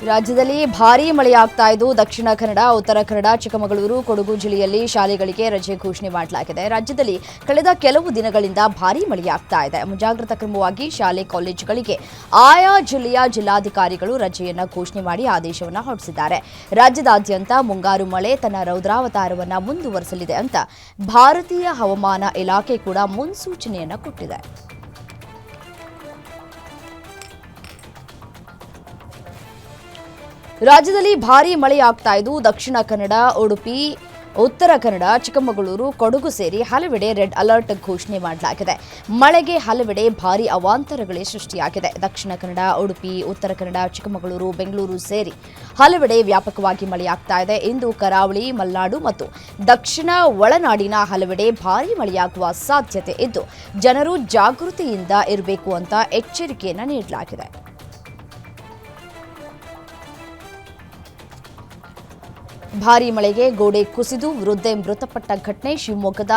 ರಾಜ್ಯದಲ್ಲಿ ಭಾರೀ ಮಳೆಯಾಗ್ತಾ ಇದ್ದು ದಕ್ಷಿಣ ಕನ್ನಡ, ಉತ್ತರ ಕನ್ನಡ, ಚಿಕ್ಕಮಗಳೂರು, ಕೊಡಗು ಜಿಲ್ಲೆಯಲ್ಲಿ ಶಾಲೆಗಳಿಗೆ ರಜೆ ಘೋಷಣೆ ಮಾಡಲಾಗಿದೆ. ರಾಜ್ಯದಲ್ಲಿ ಕಳೆದ ಕೆಲವು ದಿನಗಳಿಂದ ಭಾರೀ ಮಳೆಯಾಗ್ತಾ ಇದೆ. ಮುಂಜಾಗ್ರತಾ ಕ್ರಮವಾಗಿ ಶಾಲೆ ಕಾಲೇಜುಗಳಿಗೆ ಆಯಾ ಜಿಲ್ಲೆಯ ಜಿಲ್ಲಾಧಿಕಾರಿಗಳು ರಜೆಯನ್ನು ಘೋಷಣೆ ಮಾಡಿ ಆದೇಶವನ್ನು ಹೊರಡಿಸಿದ್ದಾರೆ. ರಾಜ್ಯದಾದ್ಯಂತ ಮುಂಗಾರು ಮಳೆ ತನ್ನ ರೌದ್ರಾವತಾರವನ್ನು ಮುಂದುವರಿಸಲಿದೆ ಅಂತ ಭಾರತೀಯ ಹವಾಮಾನ ಇಲಾಖೆ ಕೂಡ ಮುನ್ಸೂಚನೆಯನ್ನು ಕೊಟ್ಟಿದೆ. ರಾಜ್ಯದಲ್ಲಿ ಭಾರೀ ಮಳೆಯಾಗ್ತಾ ಇದ್ದು ದಕ್ಷಿಣ ಕನ್ನಡ, ಉಡುಪಿ, ಉತ್ತರ ಕನ್ನಡ, ಚಿಕ್ಕಮಗಳೂರು, ಕೊಡಗು ಸೇರಿ ಹಲವೆಡೆ ರೆಡ್ ಅಲರ್ಟ್ ಘೋಷಣೆ ಮಾಡಲಾಗಿದೆ. ಮಳೆಗೆ ಹಲವೆಡೆ ಭಾರೀ ಅವಾಂತರಗಳೇ ಸೃಷ್ಟಿಯಾಗಿದೆ. ದಕ್ಷಿಣ ಕನ್ನಡ, ಉಡುಪಿ, ಉತ್ತರ ಕನ್ನಡ, ಚಿಕ್ಕಮಗಳೂರು, ಬೆಂಗಳೂರು ಸೇರಿ ಹಲವೆಡೆ ವ್ಯಾಪಕವಾಗಿ ಮಳೆಯಾಗ್ತಾ ಇದೆ. ಇಂದು ಕರಾವಳಿ, ಮಲೆನಾಡು ಮತ್ತು ದಕ್ಷಿಣ ಒಳನಾಡಿನ ಹಲವೆಡೆ ಭಾರೀ ಮಳೆಯಾಗುವ ಸಾಧ್ಯತೆ ಇದ್ದು ಜನರು ಜಾಗೃತಿಯಿಂದ ಇರಬೇಕು ಅಂತ ಎಚ್ಚರಿಕೆಯನ್ನು ನೀಡಲಾಗಿದೆ. ಭಾರೀ ಮಳೆಗೆ ಗೋಡೆ ಕುಸಿದು ವೃದ್ಧೆ ಮೃತಪಟ್ಟ ಘಟನೆ ಶಿವಮೊಗ್ಗದ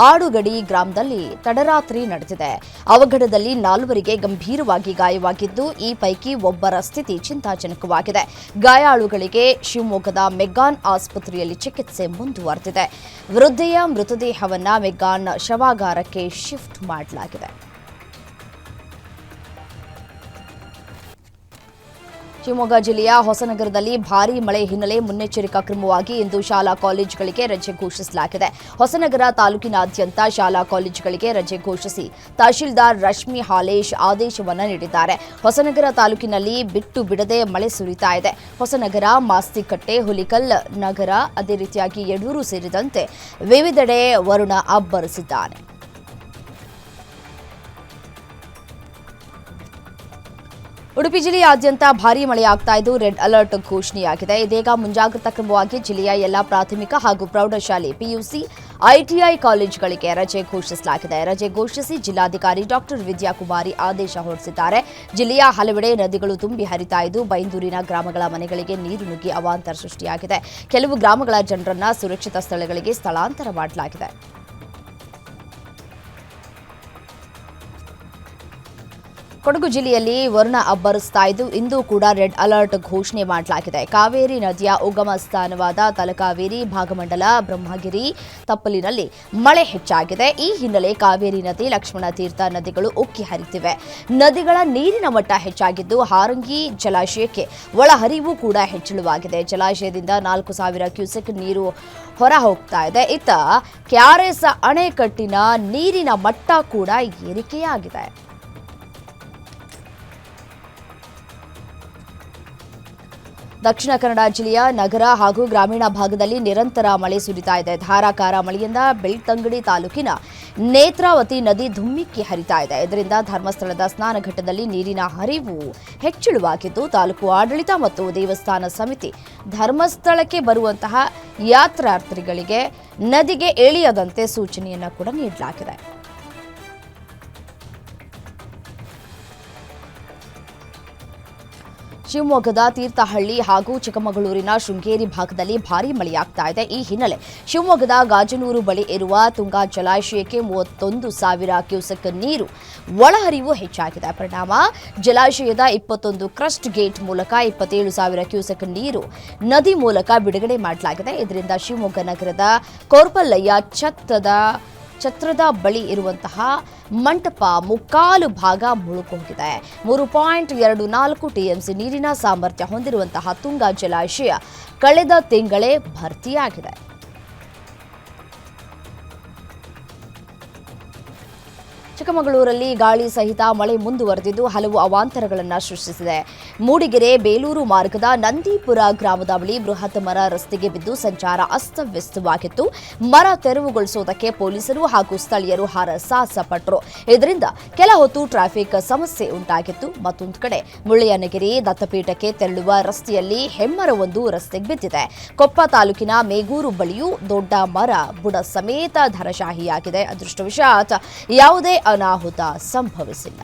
ಆಡುಗಡಿ ಗ್ರಾಮದಲ್ಲಿ ತಡರಾತ್ರಿ ನಡೆದಿದೆ. ಅವಘಡದಲ್ಲಿ 4 ಗಂಭೀರವಾಗಿ ಗಾಯವಾಗಿದ್ದು, ಈ ಪೈಕಿ ಒಬ್ಬರ ಸ್ಥಿತಿ ಚಿಂತಾಜನಕವಾಗಿದೆ. ಗಾಯಾಳುಗಳಿಗೆ ಶಿವಮೊಗ್ಗದ ಮೆಗ್ಗಾನ್ ಆಸ್ಪತ್ರೆಯಲ್ಲಿ ಚಿಕಿತ್ಸೆ ಮುಂದುವರೆದಿದೆ. ವೃದ್ಧೆಯ ಮೃತದೇಹವನ್ನು ಮೆಗ್ಗಾನ್ ಶವಾಗಾರಕ್ಕೆ ಶಿಫ್ಟ್ ಮಾಡಲಾಗಿದೆ. ಶಿವಮೊಗ್ಗ ಜಿಲ್ಲೆಯ ಹೊಸನಗರದಲ್ಲಿ ಭಾರೀ ಮಳೆ ಹಿನ್ನೆಲೆ ಮುನ್ನೆಚ್ಚರಿಕಾ ಕ್ರಮವಾಗಿ ಇಂದು ಶಾಲಾ ಕಾಲೇಜುಗಳಿಗೆ ರಜೆ ಘೋಷಿಸಲಾಗಿದೆ. ಹೊಸನಗರ ತಾಲೂಕಿನಾದ್ಯಂತ ಶಾಲಾ ಕಾಲೇಜುಗಳಿಗೆ ರಜೆ ಘೋಷಿಸಿ ತಹಶೀಲ್ದಾರ್ ರಶ್ಮಿ ಹಾಲೇಶ್ ಆದೇಶವನ್ನು ನೀಡಿದ್ದಾರೆ. ಹೊಸನಗರ ತಾಲೂಕಿನಲ್ಲಿ ಬಿಟ್ಟು ಬಿಡದೆ ಮಳೆ ಸುರಿತಾ ಇದೆ. ಹೊಸನಗರ, ಮಾಸ್ತಿಕಟ್ಟೆ, ಹುಲಿಕಲ್ ನಗರ, ಅದೇ ರೀತಿಯಾಗಿ ಯಡೂರು ಸೇರಿದಂತೆ ವಿವಿಧೆಡೆ ವರುಣ ಅಬ್ಬರಿಸಿದ್ದಾನೆ. ಉಡುಪಿ ಜಿಲ್ಲೆಯಾದ್ಯಂತ ಭಾರೀ ಮಳೆಯಾಗ್ತಾ ಇದ್ದು ರೆಡ್ ಅಲರ್ಟ್ ಘೋಷಣೆಯಾಗಿದೆ. ಇದೀಗ ಮುಂಜಾಗ್ರತಾ ಕ್ರಮವಾಗಿ ಜಿಲ್ಲೆಯ ಎಲ್ಲಾ ಪ್ರಾಥಮಿಕ ಹಾಗೂ ಪ್ರೌಢಶಾಲೆ, ಪಿಯುಸಿ, ಐಟಿಐ ಕಾಲೇಜುಗಳಿಗೆ ರಜೆ ಘೋಷಿಸಲಾಗಿದೆ. ರಜೆ ಘೋಷಿಸಿ ಜಿಲ್ಲಾಧಿಕಾರಿ ಡಾಕ್ಟರ್ ವಿದ್ಯಾಕುಮಾರಿ ಆದೇಶ ಹೊರಡಿಸಿದ್ದಾರೆ. ಜಿಲ್ಲೆಯ ಹಲವೆಡೆ ನದಿಗಳು ತುಂಬಿ ಹರಿತಾ ಇದ್ದು ಬೈಂದೂರಿನ ಗ್ರಾಮಗಳ ಮನೆಗಳಿಗೆ ನೀರು ನುಗ್ಗಿ ಅವಾಂತರ ಸೃಷ್ಟಿಯಾಗಿದೆ. ಕೆಲವು ಗ್ರಾಮಗಳ ಜನರನ್ನ ಸುರಕ್ಷಿತ ಸ್ಥಳಗಳಿಗೆ ಸ್ಥಳಾಂತರ ಮಾಡಲಾಗಿದೆ. ಕೊಡಗು ಜಿಲ್ಲೆಯಲ್ಲಿ ವರುಣ ಅಬ್ಬರಿಸ್ತಾ ಇದ್ದು ಇಂದು ಕೂಡ ರೆಡ್ ಅಲರ್ಟ್ ಘೋಷಣೆ ಮಾಡಲಾಗಿದೆ. ಕಾವೇರಿ ನದಿಯ ಉಗಮ ಸ್ಥಾನವಾದ ತಲಕಾವೇರಿ, ಭಾಗಮಂಡಲ, ಬ್ರಹ್ಮಗಿರಿ, ತಪ್ಪಲಿನಲ್ಲಿ ಮಳೆ ಹೆಚ್ಚಾಗಿದೆ. ಈ ಹಿನ್ನೆಲೆ ಕಾವೇರಿ ನದಿ, ಲಕ್ಷ್ಮಣ ತೀರ್ಥ ನದಿಗಳು ಉಕ್ಕಿ ಹರಿತಿವೆ. ನದಿಗಳ ನೀರಿನ ಮಟ್ಟ ಹೆಚ್ಚಾಗಿದ್ದು ಹಾರಂಗಿ ಜಲಾಶಯಕ್ಕೆ ಒಳಹರಿವು ಕೂಡ ಹೆಚ್ಚಳವಾಗಿದೆ. ಜಲಾಶಯದಿಂದ 4,000 ಕ್ಯೂಸೆಕ್ ನೀರು ಹೊರ ಹೋಗ್ತಾ ಇದೆ. ಇತ್ತ ಕೆಆರ್ಎಸ್ ಅಣೆಕಟ್ಟಿನ ನೀರಿನ ಮಟ್ಟ ಕೂಡ ಏರಿಕೆಯಾಗಿದೆ. ದಕ್ಷಿಣ ಕನ್ನಡ ಜಿಲ್ಲೆಯ ನಗರ ಹಾಗೂ ಗ್ರಾಮೀಣ ಭಾಗದಲ್ಲಿ ನಿರಂತರ ಮಳೆ ಸುರಿತಾ ಇದೆ. ಧಾರಾಕಾರ ಮಳೆಯಿಂದ ಬೆಳ್ತಂಗಡಿ ತಾಲೂಕಿನ ನೇತ್ರಾವತಿ ನದಿ ಧುಮ್ಮಿಕ್ಕಿ ಹರಿತಾ ಇದೆ. ಇದರಿಂದ ಧರ್ಮಸ್ಥಳದ ಸ್ನಾನಘಟ್ಟದಲ್ಲಿ ನೀರಿನ ಹರಿವು ಹೆಚ್ಚಳವಾಗಿದ್ದು ತಾಲೂಕು ಆಡಳಿತ ಮತ್ತು ದೇವಸ್ಥಾನ ಸಮಿತಿ ಧರ್ಮಸ್ಥಳಕ್ಕೆ ಬರುವಂತಹ ಯಾತ್ರಾರ್ಥಿಗಳಿಗೆ ನದಿಗೆ ಇಳಿಯದಂತೆ ಸೂಚನೆಯನ್ನು ಕೂಡ ನೀಡಲಾಗಿದೆ. ಶಿವಮೊಗ್ಗದ ತೀರ್ಥಹಳ್ಳಿ ಹಾಗೂ ಚಿಕ್ಕಮಗಳೂರಿನ ಶೃಂಗೇರಿ ಭಾಗದಲ್ಲಿ ಭಾರೀ ಮಳೆಯಾಗ್ತಾ ಇದೆ. ಈ ಹಿನ್ನೆಲೆ ಶಿವಮೊಗ್ಗದ ಗಾಜನೂರು ಬಳಿ ಇರುವ ತುಂಗಾ ಜಲಾಶಯಕ್ಕೆ 31,000 ಕ್ಯೂಸೆಕ್ ನೀರು ಒಳಹರಿವು ಹೆಚ್ಚಾಗಿದೆ. ಪರಿಣಾಮ ಜಲಾಶಯದ 21 ಕ್ರಸ್ಟ್ ಗೇಟ್ ಮೂಲಕ 27,000 ಕ್ಯೂಸೆಕ್ ನೀರು ನದಿ ಮೂಲಕ ಬಿಡುಗಡೆ ಮಾಡಲಾಗಿದೆ. ಇದರಿಂದ ಶಿವಮೊಗ್ಗ ನಗರದ ಕೋರ್ಪಲ್ಲಯ್ಯ ಛತ್ರದ ಬಳಿ ಇರುವಂತಹ ಮಂಟಪ ಮುಕ್ಕಾಲು ಭಾಗ ಮುಳುಗೋಗಿದೆ. 3.24 ಟಿಎಂಸಿ ನೀರಿನ ಸಾಮರ್ಥ್ಯ ಹೊಂದಿರುವಂತಹ ತುಂಗಾ ಜಲಾಶಯ ಕಳೆದ ತಿಂಗಳೇ ಭರ್ತಿಯಾಗಿದೆ. ಚಿಕ್ಕಮಗಳೂರಲ್ಲಿ ಗಾಳಿ ಸಹಿತ ಮಳೆ ಮುಂದುವರೆದಿದ್ದು ಹಲವು ಅವಾಂತರಗಳನ್ನು ಸೃಷ್ಟಿಸಿದೆ. ಮೂಡಿಗೆರೆ ಬೇಲೂರು ಮಾರ್ಗದ ನಂದೀಪುರ ಗ್ರಾಮದ ಬಳಿ ಬೃಹತ್ ಮರ ರಸ್ತೆಗೆ ಬಿದ್ದು ಸಂಚಾರ ಅಸ್ತವ್ಯಸ್ತವಾಗಿತ್ತು. ಮರ ತೆರವುಗೊಳಿಸುವುದಕ್ಕೆ ಪೊಲೀಸರು ಹಾಗೂ ಸ್ಥಳೀಯರು ಹರಸಾಹಸ ಪಟ್ಟರು. ಇದರಿಂದ ಕೆಲ ಹೊತ್ತು ಟ್ರಾಫಿಕ್ ಸಮಸ್ಯೆ ಉಂಟಾಗಿತ್ತು. ಮತ್ತೊಂದು ಕಡೆ ಮುಳ್ಳಯ್ಯನಗಿರಿ ದತ್ತಪೀಠಕ್ಕೆ ತೆರಳುವ ರಸ್ತೆಯಲ್ಲಿ ಹೆಮ್ಮರವೊಂದು ರಸ್ತೆಗೆ ಬಿದ್ದಿದೆ. ಕೊಪ್ಪ ತಾಲೂಕಿನ ಮೇಗೂರು ಬಳಿಯೂ ದೊಡ್ಡ ಮರ ಬುಡ ಸಮೇತ ಧರಶಾಹಿಯಾಗಿದೆ. ಅದೃಷ್ಟವಶಾತ್ ಯಾವುದೇ ಅನಾಹುತ ಸಂಭವಿಸಿಲ್ಲ.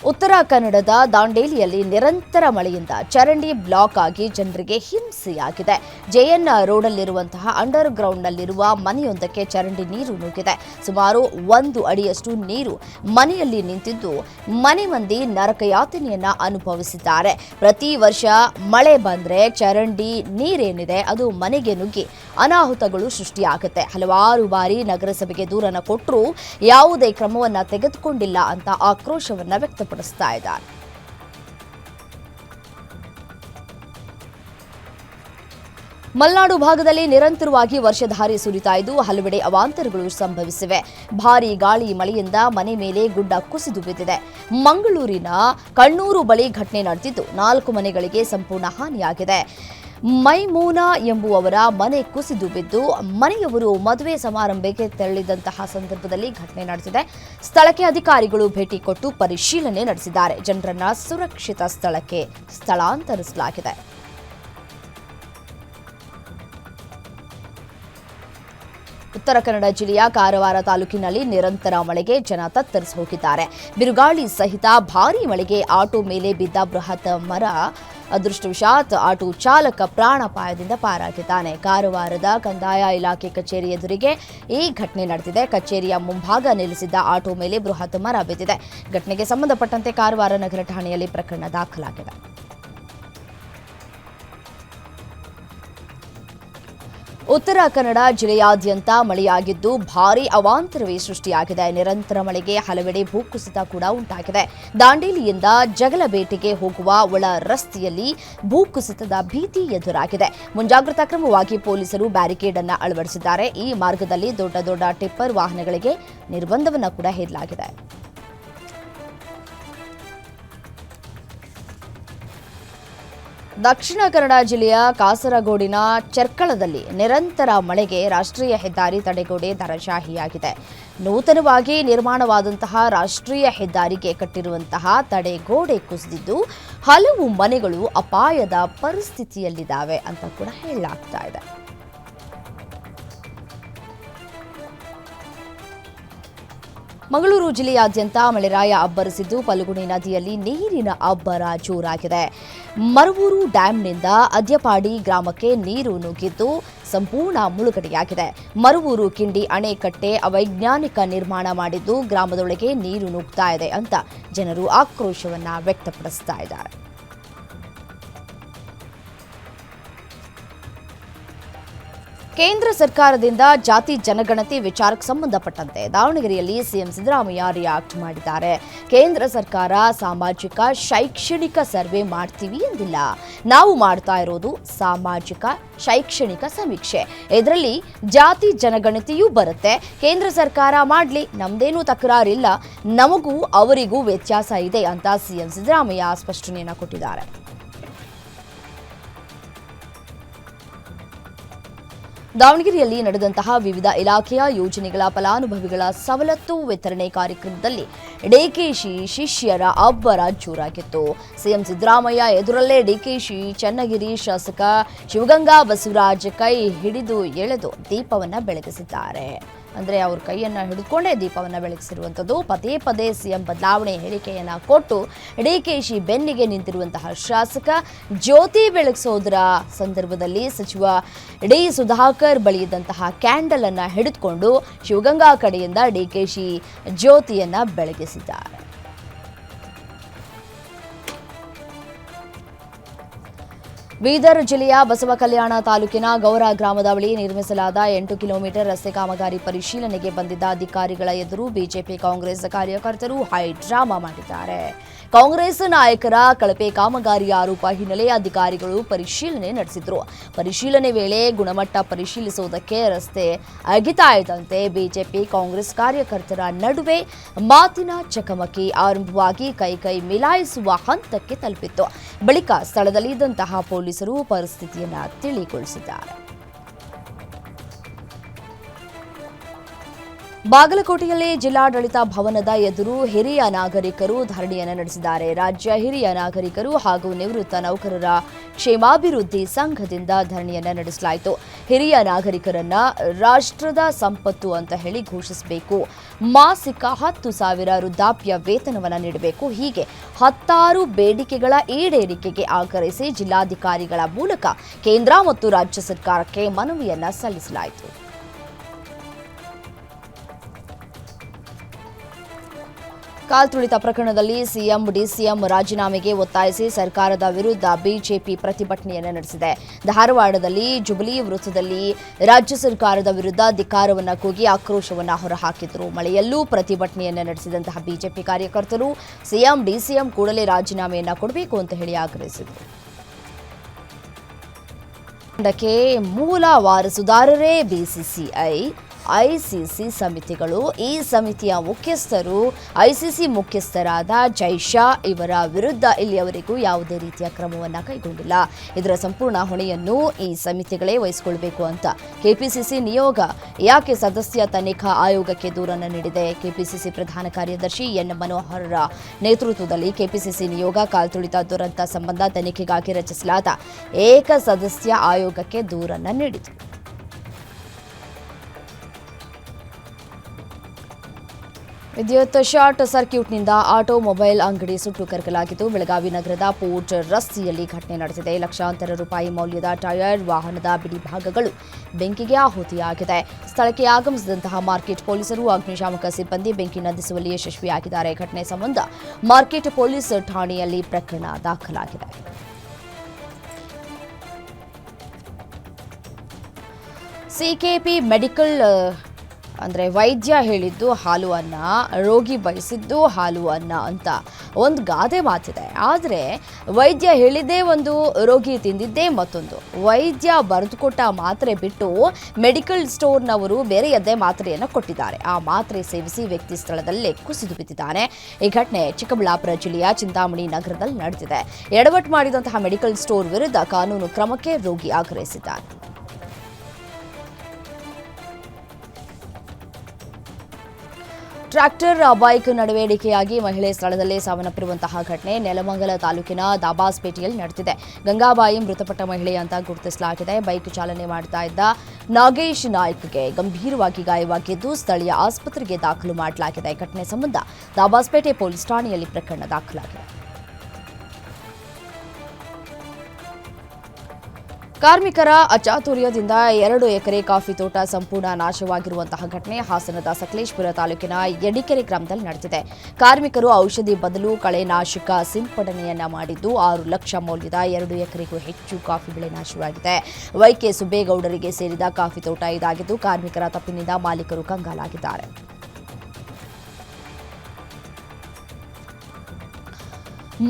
ಉತ್ತರ ಕನ್ನಡದ ದಾಂಡೇಲಿಯಲ್ಲಿ ನಿರಂತರ ಮಳೆಯಿಂದ ಚರಂಡಿ ಬ್ಲಾಕ್ ಆಗಿ ಜನರಿಗೆ ಹಿಂಸೆಯಾಗಿದೆ. ಜೆಎನ್ ರೋಡಲ್ಲಿರುವಂತಹ ಅಂಡರ್ ಗ್ರೌಂಡ್ನಲ್ಲಿರುವ ಮನೆಯೊಂದಕ್ಕೆ ಚರಂಡಿ ನೀರು ನುಗ್ಗಿದೆ. ಸುಮಾರು 1 ಅಡಿಯಷ್ಟು ನೀರು ಮನೆಯಲ್ಲಿ ನಿಂತಿದ್ದು ಮನೆ ಮಂದಿ ನರಕಯಾತನೆಯನ್ನ ಅನುಭವಿಸಿದ್ದಾರೆ. ಪ್ರತಿ ವರ್ಷ ಮಳೆ ಬಂದ್ರೆ ಚರಂಡಿ ನೀರೇನಿದೆ ಅದು ಮನೆಗೆ ನುಗ್ಗಿ ಅನಾಹುತಗಳು ಸೃಷ್ಟಿಯಾಗುತ್ತೆ. ಹಲವಾರು ಬಾರಿ ನಗರಸಭೆಗೆ ದೂರನ್ನ ಕೊಟ್ಟರೂ ಯಾವುದೇ ಕ್ರಮವನ್ನ ತೆಗೆದುಕೊಂಡಿಲ್ಲ ಅಂತ ಆಕ್ರೋಶವನ್ನ ವ್ಯಕ್ತಪಡಿಸ್ತಾ ಇದ್ದಾರೆ. ಮಲೆನಾಡು ಭಾಗದಲ್ಲಿ ನಿರಂತರವಾಗಿ ವರ್ಷಧಾರೆ ಸುರಿತಾ ಇದ್ದು ಹಲವೆಡೆ ಅವಾಂತರಗಳು ಸಂಭವಿಸಿವೆ. ಭಾರೀ ಗಾಳಿ ಮಳೆಯಿಂದ ಮನೆ ಮೇಲೆ ಗುಡ್ಡ ಕುಸಿದು ಬಿದ್ದಿದೆ. ಮಂಗಳೂರಿನ ಕಣ್ಣೂರು ಬಳಿ ಘಟನೆ ನಡೆದಿದ್ದು 4 ಮನೆಗಳಿಗೆ ಸಂಪೂರ್ಣ ಹಾನಿಯಾಗಿದೆ. ಮೈಮೂನಾ ಎಂಬುವವರ ಮನೆ ಕುಸಿದು ಬಿದ್ದು ಮನೆಯವರು ಮದುವೆ ಸಮಾರಂಭಕ್ಕೆ ತೆರಳಿದಂತಹ ಸಂದರ್ಭದಲ್ಲಿ ಘಟನೆ ನಡೆದಿದೆ. ಸ್ಥಳಕ್ಕೆ ಅಧಿಕಾರಿಗಳು ಭೇಟಿ ಕೊಟ್ಟು ಪರಿಶೀಲನೆ ನಡೆಸಿದ್ದಾರೆ. ಜನರನ್ನ ಸುರಕ್ಷಿತ ಸ್ಥಳಕ್ಕೆ ಸ್ಥಳಾಂತರಿಸಲಾಗಿದೆ. ಉತ್ತರ ಕನ್ನಡ ಜಿಲ್ಲೆಯ ಕಾರವಾರ ತಾಲೂಕಿನಲ್ಲಿ ನಿರಂತರ ಮಳೆಗೆ ಜನ ತತ್ತರಿಸಿ ಹೋಗಿದ್ದಾರೆ. ಬಿರುಗಾಳಿ ಸಹಿತ ಭಾರೀ ಮಳೆಗೆ ಆಟೋ ಮೇಲೆ ಬಿದ್ದ ಬೃಹತ್ ಮರ ಅದೃಷ್ಟವಶಾತ್ ಆಟೋ ಚಾಲಕ ಪ್ರಾಣಾಪಾಯದಿಂದ ಪಾರಾಗಿದ್ದಾನೆ. ಕಾರವಾರದ ಕಂದಾಯ ಇಲಾಖೆ ಕಚೇರಿ ಎದುರಿಗೆ ಈ ಘಟನೆ ನಡೆದಿದೆ. ಕಚೇರಿಯ ಮುಂಭಾಗ ನಿಲ್ಲಿಸಿದ್ದ ಆಟೋ ಮೇಲೆ ಬೃಹತ್ ಮರ ಬಿದ್ದಿದೆ. ಘಟನೆಗೆ ಸಂಬಂಧಪಟ್ಟಂತೆ ಕಾರವಾರ ನಗರ ಠಾಣೆಯಲ್ಲಿ ಪ್ರಕರಣ ದಾಖಲಾಗಿದೆ. ಉತ್ತರ ಕನ್ನಡ ಜಿಲ್ಲೆಯಾದ್ಯಂತ ಮಳೆಯಾಗಿದ್ದು ಭಾರೀ ಅವಾಂತರವೇ ಸೃಷ್ಟಿಯಾಗಿದೆ. ನಿರಂತರ ಮಳೆಗೆ ಹಲವೆಡೆ ಭೂಕುಸಿತ ಕೂಡ ಉಂಟಾಗಿದೆ. ದಾಂಡೇಲಿಯಿಂದ ಜಗಲಬೇಟೆಗೆ ಹೋಗುವ ಒಳ ರಸ್ತೆಯಲ್ಲಿ ಭೂಕುಸಿತದ ಭೀತಿ ಎದುರಾಗಿದೆ. ಮುಂಜಾಗ್ರತಾ ಕ್ರಮವಾಗಿ ಪೊಲೀಸರು ಬ್ಯಾರಿಕೇಡ್ ಅನ್ನು ಅಳವಡಿಸಿದ್ದಾರೆ. ಈ ಮಾರ್ಗದಲ್ಲಿ ದೊಡ್ಡ ದೊಡ್ಡ ಟಿಪ್ಪರ್ ವಾಹನಗಳಿಗೆ ನಿರ್ಬಂಧವನ್ನು ಕೂಡ ಹೇರಲಾಗಿದೆ. ದಕ್ಷಿಣ ಕನ್ನಡ ಜಿಲ್ಲೆಯ ಕಾಸರಗೋಡಿನ ಚೆರ್ಕಳದಲ್ಲಿ ನಿರಂತರ ಮಳೆಗೆ ರಾಷ್ಟ್ರೀಯ ಹೆದ್ದಾರಿ ತಡೆಗೋಡೆ ಧರಾಶಾಹಿಯಾಗಿದೆ. ನೂತನವಾಗಿ ನಿರ್ಮಾಣವಾದಂತಹ ರಾಷ್ಟ್ರೀಯ ಹೆದ್ದಾರಿಗೆ ಕಟ್ಟಿರುವಂತಹ ತಡೆಗೋಡೆ ಕುಸಿದಿದ್ದು ಹಲವು ಮನೆಗಳು ಅಪಾಯದ ಪರಿಸ್ಥಿತಿಯಲ್ಲಿದ್ದಾವೆ ಅಂತ ಕೂಡ ಹೇಳಲಾಗ್ತಾ ಇದೆ. ಮಂಗಳೂರು ಜಿಲ್ಲೆಯಾದ್ಯಂತ ಮಳೆರಾಯ ಅಬ್ಬರಿಸಿದ್ದು ಫಲ್ಗುಣಿ ನದಿಯಲ್ಲಿ ನೀರಿನ ಅಬ್ಬರ ಜೋರಾಗಿದೆ. ಮರವೂರು ಡ್ಯಾಂನಿಂದ ಅದ್ಯಪಾಡಿ ಗ್ರಾಮಕ್ಕೆ ನೀರು ನುಗ್ಗಿದ್ದು ಸಂಪೂರ್ಣ ಮುಳುಗಡೆಯಾಗಿದೆ. ಮರವೂರು ಕಿಂಡಿ ಅಣೆಕಟ್ಟೆ ಅವೈಜ್ಞಾನಿಕ ನಿರ್ಮಾಣ ಮಾಡಿದ್ದು ಗ್ರಾಮದೊಳಗೆ ನೀರು ನುಗ್ತಾ ಇದೆ ಅಂತ ಜನರು ಆಕ್ರೋಶವನ್ನ ವ್ಯಕ್ತಪಡಿಸ್ತಾ ಇದ್ದಾರೆ. ಕೇಂದ್ರ ಸರ್ಕಾರದಿಂದ ಜಾತಿ ಜನಗಣತಿ ವಿಚಾರಕ್ಕೆ ಸಂಬಂಧಪಟ್ಟಂತೆ ದಾವಣಗೆರೆಯಲ್ಲಿ ಸಿಎಂ ಸಿದ್ದರಾಮಯ್ಯ ರಿಯಾಕ್ಟ್ ಮಾಡಿದ್ದಾರೆ. ಕೇಂದ್ರ ಸರ್ಕಾರ ಸಾಮಾಜಿಕ ಶೈಕ್ಷಣಿಕ ಸರ್ವೆ ಮಾಡ್ತೀವಿ ಎಂದಿಲ್ಲ. ನಾವು ಮಾಡ್ತಾ ಇರೋದು ಸಾಮಾಜಿಕ ಶೈಕ್ಷಣಿಕ ಸಮೀಕ್ಷೆ. ಇದರಲ್ಲಿ ಜಾತಿ ಜನಗಣತಿಯೂ ಬರುತ್ತೆ. ಕೇಂದ್ರ ಸರ್ಕಾರ ಮಾಡಲಿ, ನಮ್ದೇನೂ ತಕರಾರಿಲ್ಲ. ನಮಗೂ ಅವರಿಗೂ ವ್ಯತ್ಯಾಸ ಇದೆ ಅಂತ ಸಿಎಂ ಸಿದ್ದರಾಮಯ್ಯ ಸ್ಪಷ್ಟನೆಯನ್ನು ಕೊಟ್ಟಿದ್ದಾರೆ. ದಾವಣಗೆರೆಯಲ್ಲಿ ನಡೆದಂತಹ ವಿವಿಧ ಇಲಾಖೆಯ ಯೋಜನೆಗಳ ಫಲಾನುಭವಿಗಳ ಸವಲತ್ತು ವಿತರಣೆ ಕಾರ್ಯಕ್ರಮದಲ್ಲಿ ಡಿಕೆಶಿ ಶಿಷ್ಯರ ಅಬ್ಬರ ಜೋರಾಗಿತ್ತು. ಸಿಎಂ ಸಿದ್ದರಾಮಯ್ಯ ಎದುರಲ್ಲೇ ಡಿಕೆಶಿ ಚನ್ನಗಿರಿ ಶಾಸಕ ಶಿವಗಂಗಾ ಬಸವರಾಜ್ ಕೈ ಹಿಡಿದು ಎಳೆದು ದೀಪವನ್ನ ಬೆಳಗಿಸಿದ್ದಾರೆ. ಅಂದರೆ ಅವ್ರ ಕೈಯನ್ನು ಹಿಡಿದುಕೊಂಡೇ ದೀಪವನ್ನು ಬೆಳಗಿಸಿರುವಂಥದ್ದು. ಪದೇ ಪದೇ ಸಿಎಂ ಬದಲಾವಣೆ ಹೇಳಿಕೆಯನ್ನು ಕೊಟ್ಟು ಡಿಕೆಶಿ ಬೆನ್ನಿಗೆ ನಿಂತಿರುವಂತಹ ಶಾಸಕ ಜ್ಯೋತಿ ಬೆಳಗಿಸೋದರ ಸಂದರ್ಭದಲ್ಲಿ ಸಚಿವ ಡಿ ಸುಧಾಕರ್ ಬಳಿ ಇದ್ದಂತಹ ಕ್ಯಾಂಡಲ್ ಅನ್ನು ಹಿಡಿದುಕೊಂಡು ಶಿವಗಂಗಾ ಕಡೆಯಿಂದ ಡಿಕೆಶಿ ಜ್ಯೋತಿಯನ್ನು ಬೆಳಗಿಸಿದ್ದಾರೆ. ಬೀದರ್ ಜಿಲ್ಲೆಯ ಬಸವಕಲ್ಯಾಣ ತಾಲೂಕಿನ ಗೌರ ಗ್ರಾಮದ ಬಳಿ ನಿರ್ಮಿಸಲಾದ 8 ಕಿಲೋಮೀಟರ್ ರಸ್ತೆ ಕಾಮಗಾರಿ ಪರಿಶೀಲನೆಗೆ ಬಂದಿದ್ದ ಅಧಿಕಾರಿಗಳ ಎದುರು ಬಿಜೆಪಿ ಕಾಂಗ್ರೆಸ್ ಕಾರ್ಯಕರ್ತರು ಹೈ ಡ್ರಾಮಾ ಮಾಡಿದ್ದಾರೆ. ಕಾಂಗ್ರೆಸ್ ನಾಯಕರ ಕಳಪೆ ಕಾಮಗಾರಿ ಆರೋಪ ಹಿನ್ನೆಲೆ ಅಧಿಕಾರಿಗಳು ಪರಿಶೀಲನೆ ನಡೆಸಿದ್ರು. ಪರಿಶೀಲನೆ ವೇಳೆ ಗುಣಮಟ್ಟ ಪರಿಶೀಲಿಸುವುದಕ್ಕೆ ರಸ್ತೆ ಅಗಿತಾ ಇದ್ದಂತೆ ಬಿಜೆಪಿ ಕಾಂಗ್ರೆಸ್ ಕಾರ್ಯಕರ್ತರ ನಡುವೆ ಮಾತಿನ ಚಕಮಕಿ ಆರಂಭವಾಗಿ ಕೈ ಮಿಲಾಯಿಸುವ ಹಂತಕ್ಕೆ ತಲುಪಿತ್ತು. ಬಳಿಕ ಸ್ಥಳದಲ್ಲಿ ಇದ್ದಂತಹ ಪೊಲೀಸರು ಪರಿಸ್ಥಿತಿಯನ್ನು ತಿಳಿಗೊಳಿಸಿದ್ದಾರೆ. ಬಾಗಲಕೋಟೆಯಲ್ಲಿ ಜಿಲ್ಲಾಡಳಿತ ಭವನದ ಎದುರು ಹಿರಿಯ ನಾಗರಿಕರು ಧರಣಿಯನ್ನು ನಡೆಸಿದ್ದಾರೆ. ರಾಜ್ಯ ಹಿರಿಯ ನಾಗರಿಕರು ಹಾಗೂ ನಿವೃತ್ತ ನೌಕರರ ಕ್ಷೇಮಾಭಿವೃದ್ಧಿ ಸಂಘದಿಂದ ಧರಣಿಯನ್ನು ನಡೆಸಲಾಯಿತು. ಹಿರಿಯ ನಾಗರಿಕರನ್ನ ರಾಷ್ಟ್ರದ ಸಂಪತ್ತು ಅಂತ ಹೇಳಿ ಘೋಷಿಸಬೇಕು, ಮಾಸಿಕ 10,000 ವೃದ್ಧಾಪ್ಯ ವೇತನವನ್ನು ನೀಡಬೇಕು, ಹೀಗೆ 10 ಬೇಡಿಕೆಗಳ ಈಡೇರಿಕೆಗೆ ಆಗ್ರಹಿಸಿ ಜಿಲ್ಲಾಧಿಕಾರಿಗಳ ಮೂಲಕ ಕೇಂದ್ರ ಮತ್ತು ರಾಜ್ಯ ಸರ್ಕಾರಕ್ಕೆ ಮನವಿಯನ್ನ ಸಲ್ಲಿಸಲಾಯಿತು. ಕಾಲ್ತುಳಿತ ಪ್ರಕರಣದಲ್ಲಿ ಸಿಎಂ ಡಿಸಿಎಂ ರಾಜೀನಾಮೆಗೆ ಒತ್ತಾಯಿಸಿ ಸರ್ಕಾರದ ವಿರುದ್ಧ ಬಿಜೆಪಿ ಪ್ರತಿಭಟನೆಯನ್ನು ನಡೆಸಿದೆ. ಧಾರವಾಡದಲ್ಲಿ ಜುಬಿಲಿ ವೃತ್ತದಲ್ಲಿ ರಾಜ್ಯ ಸರ್ಕಾರದ ವಿರುದ್ಧ ಧಿಕ್ಕಾರವನ್ನು ಕೂಗಿ ಆಕ್ರೋಶವನ್ನು ಹೊರಹಾಕಿದರು. ಮಳೆಯಲ್ಲೂ ಪ್ರತಿಭಟನೆಯನ್ನು ನಡೆಸಿದಂತಹ ಬಿಜೆಪಿ ಕಾರ್ಯಕರ್ತರು ಸಿಎಂ ಡಿಸಿಎಂ ಕೂಡಲೇ ರಾಜೀನಾಮೆಯನ್ನು ಕೊಡಬೇಕು ಅಂತ ಹೇಳಿ ಆಗ್ರಹಿಸಿದರು. ತಂಡಕ್ಕೆ ಮೂಲ ವಾರಸುದಾರರೇ ಬಿಸಿಸಿಐ, ಐಸಿಸಿ ಸಮಿತಿಗಳು. ಈ ಸಮಿತಿಯ ಮುಖ್ಯಸ್ಥರು ಐಸಿಸಿ ಮುಖ್ಯಸ್ಥರಾದ ಜೈಶಾ ಇವರ ವಿರುದ್ಧ ಇಲ್ಲಿಯವರೆಗೂ ಯಾವುದೇ ರೀತಿಯ ಕ್ರಮವನ್ನು ಕೈಗೊಂಡಿಲ್ಲ. ಇದರ ಸಂಪೂರ್ಣ ಹೊಣೆಯನ್ನು ಈ ಸಮಿತಿಗಳೇ ವಹಿಸಿಕೊಳ್ಳಬೇಕು ಅಂತ ಕೆಪಿಸಿಸಿ ನಿಯೋಗ ಯಾಕೆ ಸದಸ್ಯ ತನಿಖಾ ಆಯೋಗಕ್ಕೆ ದೂರನ್ನು ನೀಡಿದೆ. ಕೆಪಿಸಿಸಿ ಪ್ರಧಾನ ಕಾರ್ಯದರ್ಶಿ ಎನ್ ಮನೋಹರ್ ನೇತೃತ್ವದಲ್ಲಿ ಕೆಪಿಸಿಸಿ ನಿಯೋಗ ಕಾಲ್ತುಳಿತ ದುರಂತ ಸಂಬಂಧ ತನಿಖೆಗಾಗಿ ರಚಿಸಲಾದ ಏಕ ಸದಸ್ಯ ಆಯೋಗಕ್ಕೆ ದೂರನ್ನು ನೀಡಿತು. ವಿದ್ಯುತ್ ಶಾರ್ಟ್ ಸರ್ಕ್ಯೂಟ್ನಿಂದ ಆಟೋಮೊಬೈಲ್ ಅಂಗಡಿ ಸುಟ್ಟು ಕರಕಲಾಗಿದ್ದು, ಬೆಳಗಾವಿ ನಗರದ ಪೋರ್ಟ್ ರಸ್ತೆಯಲ್ಲಿ ಘಟನೆ ನಡೆದಿದೆ. ಲಕ್ಷಾಂತರ ರೂಪಾಯಿ ಮೌಲ್ಯದ ಟೈರ್, ವಾಹನದ ಬಿಡಿ ಭಾಗಗಳು ಬೆಂಕಿಗೆ ಆಹುತಿಯಾಗಿದೆ. ಸ್ಥಳಕ್ಕೆ ಆಗಮಿಸಿದಂತಹ ಮಾರ್ಕೆಟ್ ಪೊಲೀಸರು, ಅಗ್ನಿಶಾಮಕ ಸಿಬ್ಬಂದಿ ಬೆಂಕಿ ನಂದಿಸುವಲ್ಲಿ ಯಶಸ್ವಿಯಾಗಿದ್ದಾರೆ. ಘಟನೆ ಸಂಬಂಧ ಮಾರ್ಕೆಟ್ ಪೊಲೀಸ್ ಠಾಣೆಯಲ್ಲಿ ಪ್ರಕರಣ ದಾಖಲಾಗಿದೆ. ಸಿಕೆಪಿ ಮೆಡಿಕಲ್ ಅಂದರೆ ವೈದ್ಯ ಹೇಳಿದ್ದು ಹಾಲು ಅನ್ನ, ರೋಗಿ ಬಯಸಿದ್ದು ಹಾಲು ಅನ್ನ ಅಂತ ಒಂದು ಗಾದೆ ಮಾತಿದೆ. ಆದರೆ ವೈದ್ಯ ಹೇಳಿದ್ದೇ ಒಂದು, ರೋಗಿ ತಿಂದಿದ್ದೇ ಮತ್ತೊಂದು. ವೈದ್ಯ ಬರೆದುಕೊಟ್ಟ ಮಾತ್ರೆ ಬಿಟ್ಟು ಮೆಡಿಕಲ್ ಸ್ಟೋರ್ನವರು ಬೇರೆಯದ್ದೇ ಮಾತ್ರೆಯನ್ನು ಕೊಟ್ಟಿದ್ದಾರೆ. ಆ ಮಾತ್ರೆ ಸೇವಿಸಿ ವ್ಯಕ್ತಿ ಸ್ಥಳದಲ್ಲೇ ಕುಸಿದು ಬಿದ್ದಿದ್ದಾನೆ. ಈ ಘಟನೆ ಚಿಕ್ಕಬಳ್ಳಾಪುರ ಜಿಲ್ಲೆಯ ಚಿಂತಾಮಣಿ ನಗರದಲ್ಲಿ ನಡೆದಿದೆ. ಎಡವಟ್ಟು ಮಾಡಿದಂತಹ ಮೆಡಿಕಲ್ ಸ್ಟೋರ್ ವಿರುದ್ಧ ಕಾನೂನು ಕ್ರಮಕ್ಕೆ ರೋಗಿ ಆಗ್ರಹಿಸಿದ್ದಾನೆ. ಟ್ರ್ಯಾಕ್ಟರ್ ಬೈಕ್ ನಡುವೇಡಿಕೆಯಾಗಿ ಮಹಿಳೆ ಸ್ಥಳದಲ್ಲೇ ಸಾವನ್ನಪ್ಪಿರುವಂತಹ ಘಟನೆ ನೆಲಮಂಗಲ ತಾಲೂಕಿನ ದಾಬಾಸ್ಪೇಟೆಯಲ್ಲಿ ನಡೆದಿದೆ. ಗಂಗಾಬಾಯಿ ಮೃತಪಟ್ಟ ಮಹಿಳೆ ಅಂತ ಗುರುತಿಸಲಾಗಿದೆ. ಬೈಕ್ ಚಾಲನೆ ಮಾಡ್ತಾ ಇದ್ದ ನಾಗೇಶ್ ನಾಯ್ಕ್ಗೆ ಗಂಭೀರವಾಗಿ ಗಾಯವಾಗಿದ್ದು ಸ್ಥಳೀಯ ಆಸ್ಪತ್ರೆಗೆ ದಾಖಲು ಮಾಡಲಾಗಿದೆ. ಘಟನೆ ಸಂಬಂಧ ದಾಬಾಸ್ಪೇಟೆ ಪೊಲೀಸ್ ಠಾಣೆಯಲ್ಲಿ ಪ್ರಕರಣ ದಾಖಲಾಗಿದೆ. ಕಾರ್ಮಿಕರ ಅಚಾತುರ್ಯದಿಂದ 2 ಎಕರೆ ಕಾಫಿ ತೋಟ ಸಂಪೂರ್ಣ ನಾಶವಾಗಿರುವಂತಹ ಘಟನೆ ಹಾಸನದ ಸಕಲೇಶಪುರ ತಾಲೂಕಿನ ಯಡಿಕೆರೆ ಗ್ರಾಮದಲ್ಲಿ ನಡೆದಿದೆ. ಕಾರ್ಮಿಕರು ಔಷಧಿ ಬದಲು ಕಳೆನಾಶಕ ಸಿಂಪಡಣೆಯನ್ನ ಮಾಡಿದ್ದು 6 ಲಕ್ಷ ಮೌಲ್ಯದ 2 ಎಕರೆಗೂ ಹೆಚ್ಚು ಕಾಫಿ ಬೆಳೆ ನಾಶವಾಗಿದೆ. ವೈಕೆ ಸುಬ್ಬೇಗೌಡರಿಗೆ ಸೇರಿದ ಕಾಫಿ ತೋಟ ಇದಾಗಿದ್ದು ಕಾರ್ಮಿಕರ ತಪ್ಪಿನಿಂದ ಮಾಲೀಕರು ಕಂಗಾಲಾಗಿದ್ದಾರೆ.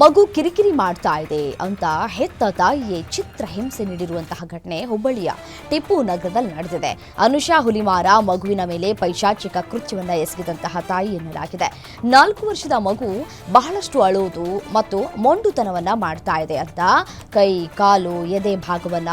ಮಗು ಕಿರಿಕಿರಿ ಮಾಡ್ತಾ ಇದೆ ಅಂತ ಹೆತ್ತ ತಾಯಿಯೇ ಚಿತ್ರ ಹಿಂಸೆ ನೀಡಿರುವಂತಹ ಘಟನೆ ಹುಬ್ಬಳ್ಳಿಯ ಟಿಪ್ಪು ನಗರದಲ್ಲಿ ನಡೆದಿದೆ. ಅನುಷಾ ಹುಲಿಮಾರ ಮಗುವಿನ ಮೇಲೆ ಪೈಶಾಚಿಕ ಕೃತ್ಯವನ್ನು ಎಸಗಿದಂತಹ ತಾಯಿ ಎನ್ನಲಾಗಿದೆ. 4 ವರ್ಷದ ಮಗು ಬಹಳಷ್ಟು ಅಳೋದು ಮತ್ತು ಮೊಂಡುತನವನ್ನ ಮಾಡ್ತಾ ಇದೆ ಅಂತ ಕೈ, ಕಾಲು, ಎದೆ ಭಾಗವನ್ನ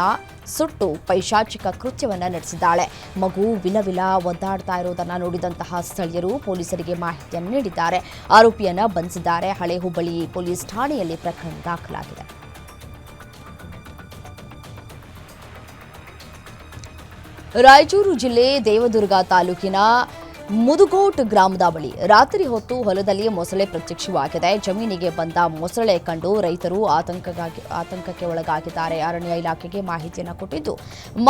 ಸುಟ್ಟು ಪೈಶಾಚಿಕ ಕೃತ್ಯವನ್ನು ನಡೆಸಿದ್ದಾಳೆ. ಮಗು ವಿಲವಿಲ ಒದ್ದಾಡ್ತಾ ಇರೋದನ್ನು ನೋಡಿದಂತಹ ಸ್ಥಳೀಯರು ಪೊಲೀಸರಿಗೆ ಮಾಹಿತಿಯನ್ನು ನೀಡಿದ್ದಾರೆ. ಆರೋಪಿಯನ್ನ ಬಂಧಿಸಿದ್ದಾರೆ. ಹಳೆ ಹುಬ್ಬಳ್ಳಿ ಪೊಲೀಸ್ ಠಾಣೆಯಲ್ಲಿ ಪ್ರಕರಣ ದಾಖಲಾಗಿದೆ. ರಾಯಚೂರು ಜಿಲ್ಲೆ ದೇವದುರ್ಗ ತಾಲೂಕಿನ ಮುದುಗೋಟ್ ಗ್ರಾಮದ ಬಳಿ ರಾತ್ರಿ ಹೊತ್ತು ಹೊಲದಲ್ಲಿ ಮೊಸಳೆ ಪ್ರತ್ಯಕ್ಷವಾಗಿದೆ. ಜಮೀನಿಗೆ ಬಂದ ಮೊಸಳೆ ಕಂಡು ರೈತರು ಆತಂಕಕ್ಕೆ ಒಳಗಾಗಿದ್ದಾರೆ. ಅರಣ್ಯ ಇಲಾಖೆಗೆ ಮಾಹಿತಿಯನ್ನು ಕೊಟ್ಟಿದ್ದು,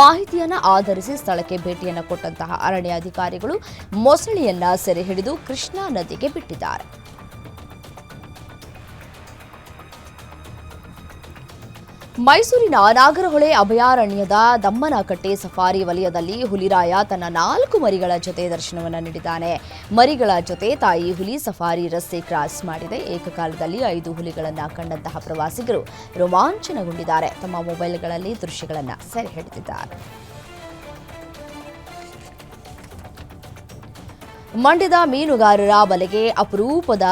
ಮಾಹಿತಿಯನ್ನು ಆಧರಿಸಿ ಸ್ಥಳಕ್ಕೆ ಭೇಟಿಯನ್ನು ಕೊಟ್ಟಂತಹ ಅರಣ್ಯ ಅಧಿಕಾರಿಗಳು ಮೊಸಳೆಯನ್ನ ಸೆರೆ ಹಿಡಿದು ಕೃಷ್ಣಾ ನದಿಗೆ ಬಿಟ್ಟಿದ್ದಾರೆ. ಮೈಸೂರಿನ ನಾಗರಹೊಳೆ ಅಭಯಾರಣ್ಯದ ದಮ್ಮನಕಟ್ಟೆ ಸಫಾರಿ ವಲಯದಲ್ಲಿ ಹುಲಿರಾಯ ತನ್ನ 4 ಮರಿಗಳ ಜೊತೆ ದರ್ಶನವನ್ನು ನೀಡಿದ್ದಾನೆ. ಮರಿಗಳ ಜೊತೆ ತಾಯಿ ಹುಲಿ ಸಫಾರಿ ರಸ್ತೆ ಕ್ರಾಸ್ ಮಾಡಿದೆ. ಏಕಕಾಲದಲ್ಲಿ 5 ಹುಲಿಗಳನ್ನು ಕಂಡಂತಹ ಪ್ರವಾಸಿಗರು ರೋಮಾಂಚನಗೊಂಡಿದ್ದಾರೆ. ತಮ್ಮ ಮೊಬೈಲ್ಗಳಲ್ಲಿ ದೃಶ್ಯಗಳನ್ನು ಸೆರೆ ಹಿಡಿದಿದ್ದಾರೆ. ಮಂಡ್ಯದ ಮೀನುಗಾರರ ಬಲೆಗೆ ಅಪರೂಪದ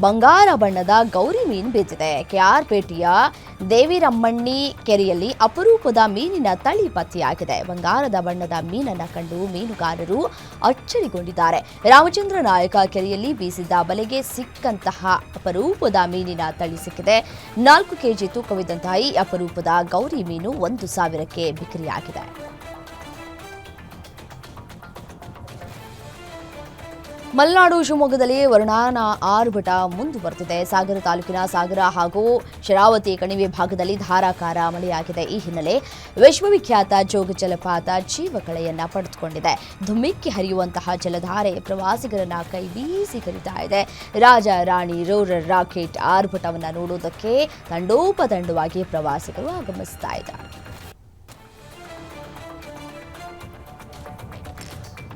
ಬಂಗಾರ ಬಣ್ಣದ ಗೌರಿ ಮೀನು ಬಿದ್ದಿದೆ. ಕೆಆರ್ಪೇಟೆಯ ದೇವಿರಮ್ಮಣ್ಣಿ ಕೆರೆಯಲ್ಲಿ ಅಪರೂಪದ ಮೀನಿನ ತಳಿ ಪತ್ತೆಯಾಗಿದೆ. ಬಂಗಾರದ ಬಣ್ಣದ ಮೀನನ್ನ ಕಂಡು ಮೀನುಗಾರರು ಅಚ್ಚರಿಗೊಂಡಿದ್ದಾರೆ. ರಾಮಚಂದ್ರ ನಾಯಕ ಕೆರೆಯಲ್ಲಿ ಬೀಸಿದ್ದ ಬಲೆಗೆ ಸಿಕ್ಕಂತಹ ಅಪರೂಪದ ಮೀನಿನ ತಳಿ ಸಿಕ್ಕಿದೆ. 4 ಕೆಜಿ ತೂಕವಿದ್ದಂತಹ ಈ ಅಪರೂಪದ ಗೌರಿ ಮೀನು 1,000ಕ್ಕೆ ಬಿಕ್ರಿಯಾಗಿದೆ. ಮಲೆನಾಡು ಶಿವಮೊಗ್ಗದಲ್ಲಿ ವರುಣನ ಆರ್ಭಟ ಮುಂದುವರೆದಿದೆ. ಸಾಗರ ತಾಲೂಕಿನ ಸಾಗರ ಹಾಗೂ ಶರಾವತಿ ಕಣಿವೆ ಭಾಗದಲ್ಲಿ ಧಾರಾಕಾರ ಮಳೆಯಾಗಿದೆ. ಈ ಹಿನ್ನೆಲೆ ವಿಶ್ವವಿಖ್ಯಾತ ಜೋಗ ಜಲಪಾತ ಜೀವಕಳೆಯನ್ನ ಪಡೆದುಕೊಂಡಿದೆ. ಧುಮ್ಮಿಕ್ಕಿ ಹರಿಯುವಂತಹ ಜಲಧಾರೆ ಪ್ರವಾಸಿಗರನ್ನ ಕೈ ಬೀಸಿ ಕರೀತಾ ಇದೆ. ರಾಜ ರಾಣಿ ರೋರರ್ ರಾಕೆಟ್ ಆರ್ಭಟವನ್ನು ನೋಡುವುದಕ್ಕೆ ತಂಡೋಪತಂಡವಾಗಿ ಪ್ರವಾಸಿಗರು ಆಗಮಿಸ್ತಾ ಇದ್ದಾರೆ.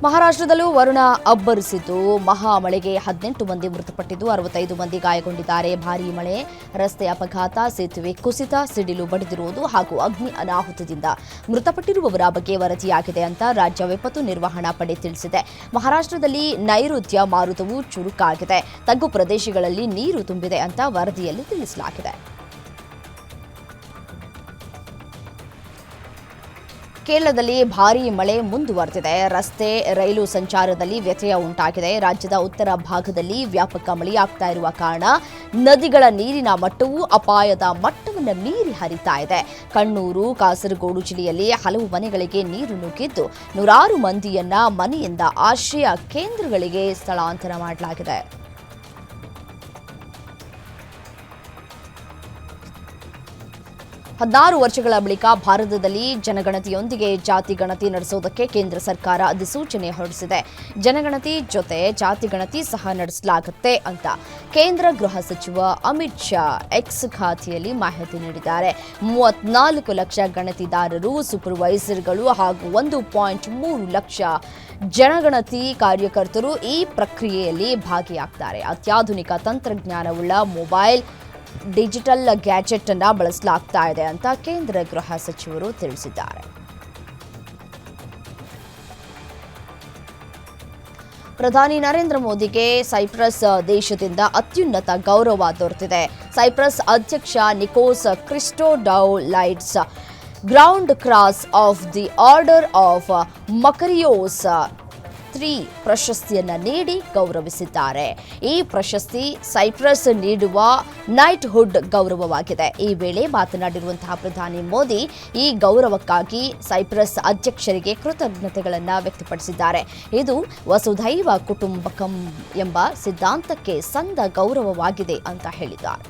ಮಹಾರಾಷ್ಟ್ರದಲ್ಲೂ ವರುಣ ಅಬ್ಬರಿಸಿದ್ದು ಮಹಾಮಳೆಗೆ 18 ಮಂದಿ ಮೃತಪಟ್ಟಿದ್ದು 65 ಮಂದಿ ಗಾಯಗೊಂಡಿದ್ದಾರೆ. ಭಾರೀ ಮಳೆ, ರಸ್ತೆ ಅಪಘಾತ, ಸೇತುವೆ ಕುಸಿತ, ಸಿಡಿಲು ಬಡಿದಿರುವುದು ಹಾಗೂ ಅಗ್ನಿ ಅನಾಹುತದಿಂದ ಮೃತಪಟ್ಟಿರುವವರ ಬಗ್ಗೆ ವರದಿಯಾಗಿದೆ ಅಂತ ರಾಜ್ಯ ವಿಪತ್ತು ನಿರ್ವಹಣಾ ಪಡೆ ತಿಳಿಸಿದೆ. ಮಹಾರಾಷ್ಟ್ರದಲ್ಲಿ ನೈಋತ್ಯ ಮಾರುತವು ಚುರುಕಾಗಿದೆ. ತಗ್ಗು ಪ್ರದೇಶಗಳಲ್ಲಿ ನೀರು ತುಂಬಿದೆ ಅಂತ ವರದಿಯಲ್ಲಿ ತಿಳಿಸಲಾಗಿದೆ. ಕೇರಳದಲ್ಲಿ ಭಾರೀ ಮಳೆ ಮುಂದುವರೆದಿದೆ. ರಸ್ತೆ, ರೈಲು ಸಂಚಾರದಲ್ಲಿ ವ್ಯತ್ಯಯ ಉಂಟಾಗಿದೆ. ರಾಜ್ಯದ ಉತ್ತರ ಭಾಗದಲ್ಲಿ ವ್ಯಾಪಕ ಮಳೆಯಾಗ್ತಾ ಇರುವ ಕಾರಣ ನದಿಗಳ ನೀರಿನ ಮಟ್ಟವು ಅಪಾಯದ ಮಟ್ಟವನ್ನು ಮೀರಿ ಹರಿತಾ ಇದೆ. ಕಣ್ಣೂರು, ಕಾಸರಗೋಡು ಜಿಲ್ಲೆಯಲ್ಲಿ ಹಲವು ಮನೆಗಳಿಗೆ ನೀರು ನುಗ್ಗಿದ್ದು ನೂರಾರು ಮಂದಿಯನ್ನ ಮನೆಯಿಂದ ಆಶ್ರಯ ಕೇಂದ್ರಗಳಿಗೆ ಸ್ಥಳಾಂತರ ಮಾಡಲಾಗಿದೆ. ಹದಿನಾರು ವರ್ಷಗಳ ಬಳಿಕ ಭಾರತದಲ್ಲಿ ಜನಗಣತಿಯೊಂದಿಗೆ ಜಾತಿ ಗಣತಿ ನಡೆಸುವುದಕ್ಕೆ ಕೇಂದ್ರ ಸರ್ಕಾರ ಅಧಿಸೂಚನೆ ಹೊರಡಿಸಿದೆ. ಜನಗಣತಿ ಜೊತೆ ಜಾತಿ ಗಣತಿ ಸಹ ನಡೆಸಲಾಗುತ್ತೆ ಅಂತ ಕೇಂದ್ರ ಗೃಹ ಸಚಿವ ಅಮಿತ್ ಶಾ ಎಕ್ಸ್ ಖಾತೆಯಲ್ಲಿ ಮಾಹಿತಿ ನೀಡಿದ್ದಾರೆ. 34 ಲಕ್ಷ ಗಣತಿದಾರರು, ಸೂಪರ್ವೈಸರ್ಗಳು ಹಾಗೂ 1.3 ಲಕ್ಷ ಜನಗಣತಿ ಕಾರ್ಯಕರ್ತರು ಈ ಪ್ರಕ್ರಿಯೆಯಲ್ಲಿ ಭಾಗಿಯಾಗ್ತಾರೆ. ಅತ್ಯಾಧುನಿಕ ತಂತ್ರಜ್ಞಾನವುಳ್ಳ ಮೊಬೈಲ್, ಡಿಜಿಟಲ್ ಗ್ಯಾಜೆಟ್ ಅನ್ನು ಬಳಸಲಾಗ್ತಾ ಇದೆ ಅಂತ ಕೇಂದ್ರ ಗೃಹ ಸಚಿವರು ತಿಳಿಸಿದ್ದಾರೆ. ಪ್ರಧಾನಿ ನರೇಂದ್ರ ಮೋದಿಗೆ ಸೈಪ್ರಸ್ ದೇಶದಿಂದ ಅತ್ಯುನ್ನತ ಗೌರವ ದೊರೆತಿದೆ. ಸೈಪ್ರಸ್ ಅಧ್ಯಕ್ಷ Nikos Christodoulides grand cross of the order of Makarios 3 ಪ್ರಶಸ್ತಿಯನ್ನು ನೀಡಿ ಗೌರವಿಸಿದ್ದಾರೆ. ಈ ಪ್ರಶಸ್ತಿ ಸೈಪ್ರಸ್ ನೀಡುವ ನೈಟ್ಹುಡ್ ಗೌರವವಾಗಿದೆ. ಈ ವೇಳೆ ಮಾತನಾಡಿರುವಂತಹ ಪ್ರಧಾನಿ ಮೋದಿ ಈ ಗೌರವಕ್ಕಾಗಿ ಸೈಪ್ರಸ್ ಅಧ್ಯಕ್ಷರಿಗೆ ಕೃತಜ್ಞತೆಗಳನ್ನು ವ್ಯಕ್ತಪಡಿಸಿದ್ದಾರೆ. ಇದು ವಸುಧೈವ ಕುಟುಂಬಕಂ ಎಂಬ ಸಿದ್ಧಾಂತಕ್ಕೆ ಸಂದ ಗೌರವವಾಗಿದೆ ಅಂತ ಹೇಳಿದ್ದಾರೆ.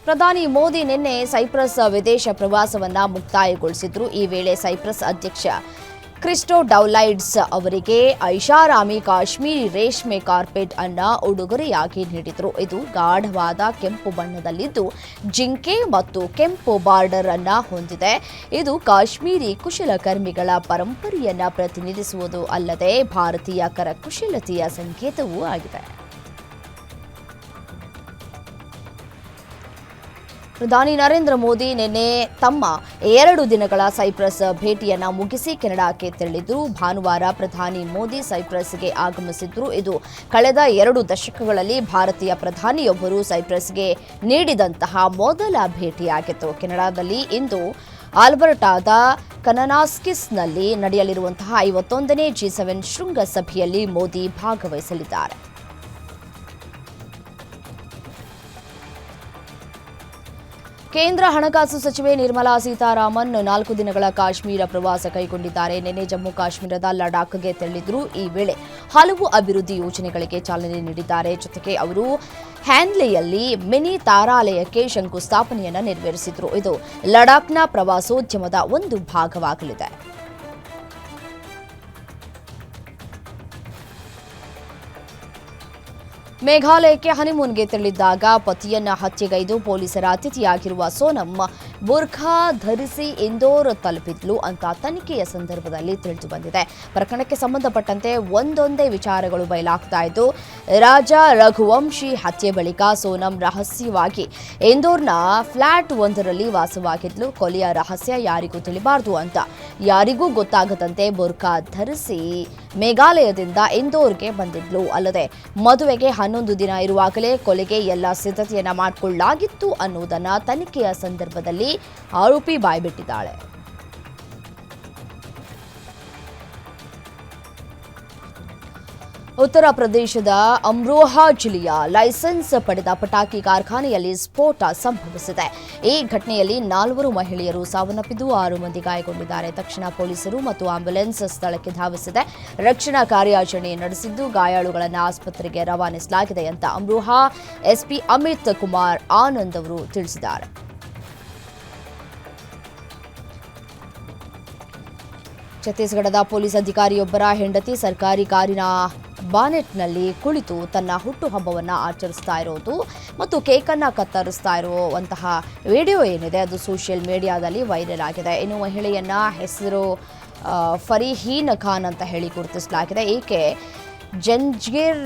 ಪ್ರಧಾನಿ ಮೋದಿ ನಿನ್ನೆ ಸೈಪ್ರಸ್ ವಿದೇಶ ಪ್ರವಾಸವನ್ನ ಮುಕ್ತಾಯಗೊಳಿಸಿದ್ರು. ಈ ವೇಳೆ ಸೈಪ್ರಸ್ ಅಧ್ಯಕ್ಷ ಕ್ರಿಸ್ಟೋಡೌಲೈಡ್ಸ್ ಅವರಿಗೆ ಐಷಾರಾಮಿ ಕಾಶ್ಮೀರಿ ರೇಷ್ಮೆ ಕಾರ್ಪೆಟ್ ಅನ್ನ ಉಡುಗೊರೆಯಾಗಿ ನೀಡಿದರು. ಇದು ಗಾಢವಾದ ಕೆಂಪು ಬಣ್ಣದಲ್ಲಿದ್ದು ಜಿಂಕೆ ಮತ್ತು ಕೆಂಪು ಬಾರ್ಡರ್ ಅನ್ನ ಹೊಂದಿದೆ. ಇದು ಕಾಶ್ಮೀರಿ ಕುಶಲಕರ್ಮಿಗಳ ಪರಂಪರೆಯನ್ನ ಪ್ರತಿನಿಧಿಸುವುದು ಅಲ್ಲದೆ ಭಾರತೀಯ ಕರಕುಶಲತೆಯ ಸಂಕೇತವೂ ಆಗಿದೆ. ಪ್ರಧಾನಿ ನರೇಂದ್ರ ಮೋದಿ ನಿನ್ನೆ ತಮ್ಮ 2 ದಿನಗಳ ಸೈಪ್ರಸ್ ಭೇಟಿಯನ್ನು ಮುಗಿಸಿ ಕೆನಡಾಕ್ಕೆ ತೆರಳಿದ್ರು. ಭಾನುವಾರ ಪ್ರಧಾನಿ ಮೋದಿ ಸೈಪ್ರಸ್ಗೆ ಆಗಮಿಸಿದ್ರು. ಇದು ಕಳೆದ 2 ದಶಕಗಳಲ್ಲಿ ಭಾರತೀಯ ಪ್ರಧಾನಿಯೊಬ್ಬರು ಸೈಪ್ರಸ್ಗೆ ನೀಡಿದಂತಹ ಮೊದಲ ಭೇಟಿಯಾಗಿತ್ತು. ಕೆನಡಾದಲ್ಲಿ ಇಂದು ಆಲ್ಬರ್ಟಾದ ಕನನಾಸ್ಕಿಸ್ನಲ್ಲಿ ನಡೆಯಲಿರುವಂತಹ 51ನೇ G7 ಶೃಂಗಸಭೆಯಲ್ಲಿ ಮೋದಿ ಭಾಗವಹಿಸಲಿದ್ದಾರೆ. ಕೇಂದ್ರ ಹಣಕಾಸು ಸಚಿವೆ ನಿರ್ಮಲಾ ಸೀತಾರಾಮನ್ 4 ದಿನಗಳ ಕಾಶ್ಮೀರ ಪ್ರವಾಸ ಕೈಗೊಂಡಿದ್ದಾರೆ. ನಿನ್ನೆ ಜಮ್ಮು ಕಾಶ್ಮೀರದ ಲಡಾಖ್ಗೆ ತೆರಳಿದ್ರು. ಈ ವೇಳೆ ಹಲವು ಅಭಿವೃದ್ಧಿ ಯೋಜನೆಗಳಿಗೆ ಚಾಲನೆ ನೀಡಿದ್ದಾರೆ. ಜೊತೆಗೆ ಅವರು ಹ್ಯಾನ್ಲೆಯಲ್ಲಿ ಮಿನಿ ತಾರಾಲಯಕ್ಕೆ ಶಂಕುಸ್ಥಾಪನೆಯನ್ನು ನೆರವೇರಿಸಿದ್ರು. ಇದು ಲಡಾಖ್ನ ಪ್ರವಾಸೋದ್ಯಮದ ಒಂದು ಭಾಗವಾಗಲಿದೆ. ಮೇಘಾಲಯಕ್ಕೆ ಹನಿಮೂನ್ಗೆ ತೆರಳಿದ್ದಾಗ ಪತಿಯನ್ನ ಹತ್ಯೆಗೈದು ಪೊಲೀಸರ ಅತಿಥಿಯಾಗಿರುವ ಸೋನಂ ಬುರ್ಖಾ ಧರಿಸಿ ಇಂದೋರ್ ತಲುಪಿದ್ಲು ಅಂತ ತನಿಖೆಯ ಸಂದರ್ಭದಲ್ಲಿ ತಿಳಿದು ಬಂದಿದೆ. ಪ್ರಕರಣಕ್ಕೆ ಸಂಬಂಧಪಟ್ಟಂತೆ ಒಂದೊಂದೇ ವಿಚಾರಗಳು ಬಯಲಾಗ್ತಾ ಇದ್ದು, ರಾಜ ರಘುವಂಶಿ ಹತ್ಯೆ ಬಳಿಕ ಸೋನಂ ರಹಸ್ಯವಾಗಿ ಇಂದೋರ್ನ ಫ್ಲಾಟ್ ಒಂದರಲ್ಲಿ ವಾಸವಾಗಿದ್ಲು. ಕೊಲೆಯ ರಹಸ್ಯ ಯಾರಿಗೂ ತಿಳಿಬಾರದು ಅಂತ ಯಾರಿಗೂ ಗೊತ್ತಾಗದಂತೆ ಬುರ್ಖಾ ಧರಿಸಿ ಮೇಘಾಲಯದಿಂದ ಇಂದೋರ್ಗೆ ಬಂದಿದ್ಲು. ಅಲ್ಲದೆ ಮದುವೆಗೆ 11 ದಿನ ಇರುವಾಗಲೇ ಕೊಲೆಗೆ ಎಲ್ಲ ಸಿದ್ಧತೆಯನ್ನ ಮಾಡಿಕೊಳ್ಳಲಾಗಿತ್ತು ಅನ್ನುವುದನ್ನು ತನಿಖೆಯ ಸಂದರ್ಭದಲ್ಲಿ ಆರೋಪಿ ಬಾಯ್ಬಿಟ್ಟಿದ್ದಾಳೆ. ಉತ್ತರ ಪ್ರದೇಶದ ಅಮ್ರೋಹಾ ಜಿಲ್ಲೆಯ ಲೈಸೆನ್ಸ್ ಪಡೆದ ಪಟಾಕಿ ಕಾರ್ಖಾನೆಯಲ್ಲಿ ಸ್ಫೋಟ ಸಂಭವಿಸಿದೆ. ಈ ಘಟನೆಯಲ್ಲಿ 4 ಮಹಿಳೆಯರು ಸಾವನ್ನಪ್ಪಿದ್ದು 6 ಮಂದಿ ಗಾಯಗೊಂಡಿದ್ದಾರೆ. ತಕ್ಷಣ ಪೊಲೀಸರು ಮತ್ತು ಆಂಬ್ಯುಲೆನ್ಸ್ ಸ್ಥಳಕ್ಕೆ ಧಾವಿಸಿದೆ. ರಕ್ಷಣಾ ಕಾರ್ಯಾಚರಣೆ ನಡೆಸಿದ್ದು ಗಾಯಾಳುಗಳನ್ನು ಆಸ್ಪತ್ರೆಗೆ ರವಾನಿಸಲಾಗಿದೆ ಅಂತ ಅಮ್ರೋಹಾ ಎಸ್ಪಿ ಅಮಿತ್ ಕುಮಾರ್ ಆನಂದ್ ಅವರು ತಿಳಿಸಿದ್ದಾರೆ. ಛತ್ತೀಸ್ಗಢದ ಪೊಲೀಸ್ ಅಧಿಕಾರಿಯೊಬ್ಬರ ಹೆಂಡತಿ ಸರ್ಕಾರಿ ಕಾರಿನ ಬಾನೆಟ್ನಲ್ಲಿ ಕುಳಿತು ತನ್ನ ಹುಟ್ಟುಹಬ್ಬವನ್ನು ಆಚರಿಸ್ತಾ ಇರೋದು ಮತ್ತು ಕೇಕನ್ನು ಕತ್ತರಿಸ್ತಾ ಇರುವಂತಹ ವಿಡಿಯೋ ಏನಿದೆ ಅದು ಸೋಷಿಯಲ್ ಮೀಡಿಯಾದಲ್ಲಿ ವೈರಲ್ ಆಗಿದೆ. ಇನ್ನು ಮಹಿಳೆಯನ್ನ ಹೆಸರು ಫರೀಹೀನ್ ಖಾನ್ ಅಂತ ಹೇಳಿ ಗುರುತಿಸಲಾಗಿದೆ. ಈಕೆ ಜಂಜ್ಗಿರ್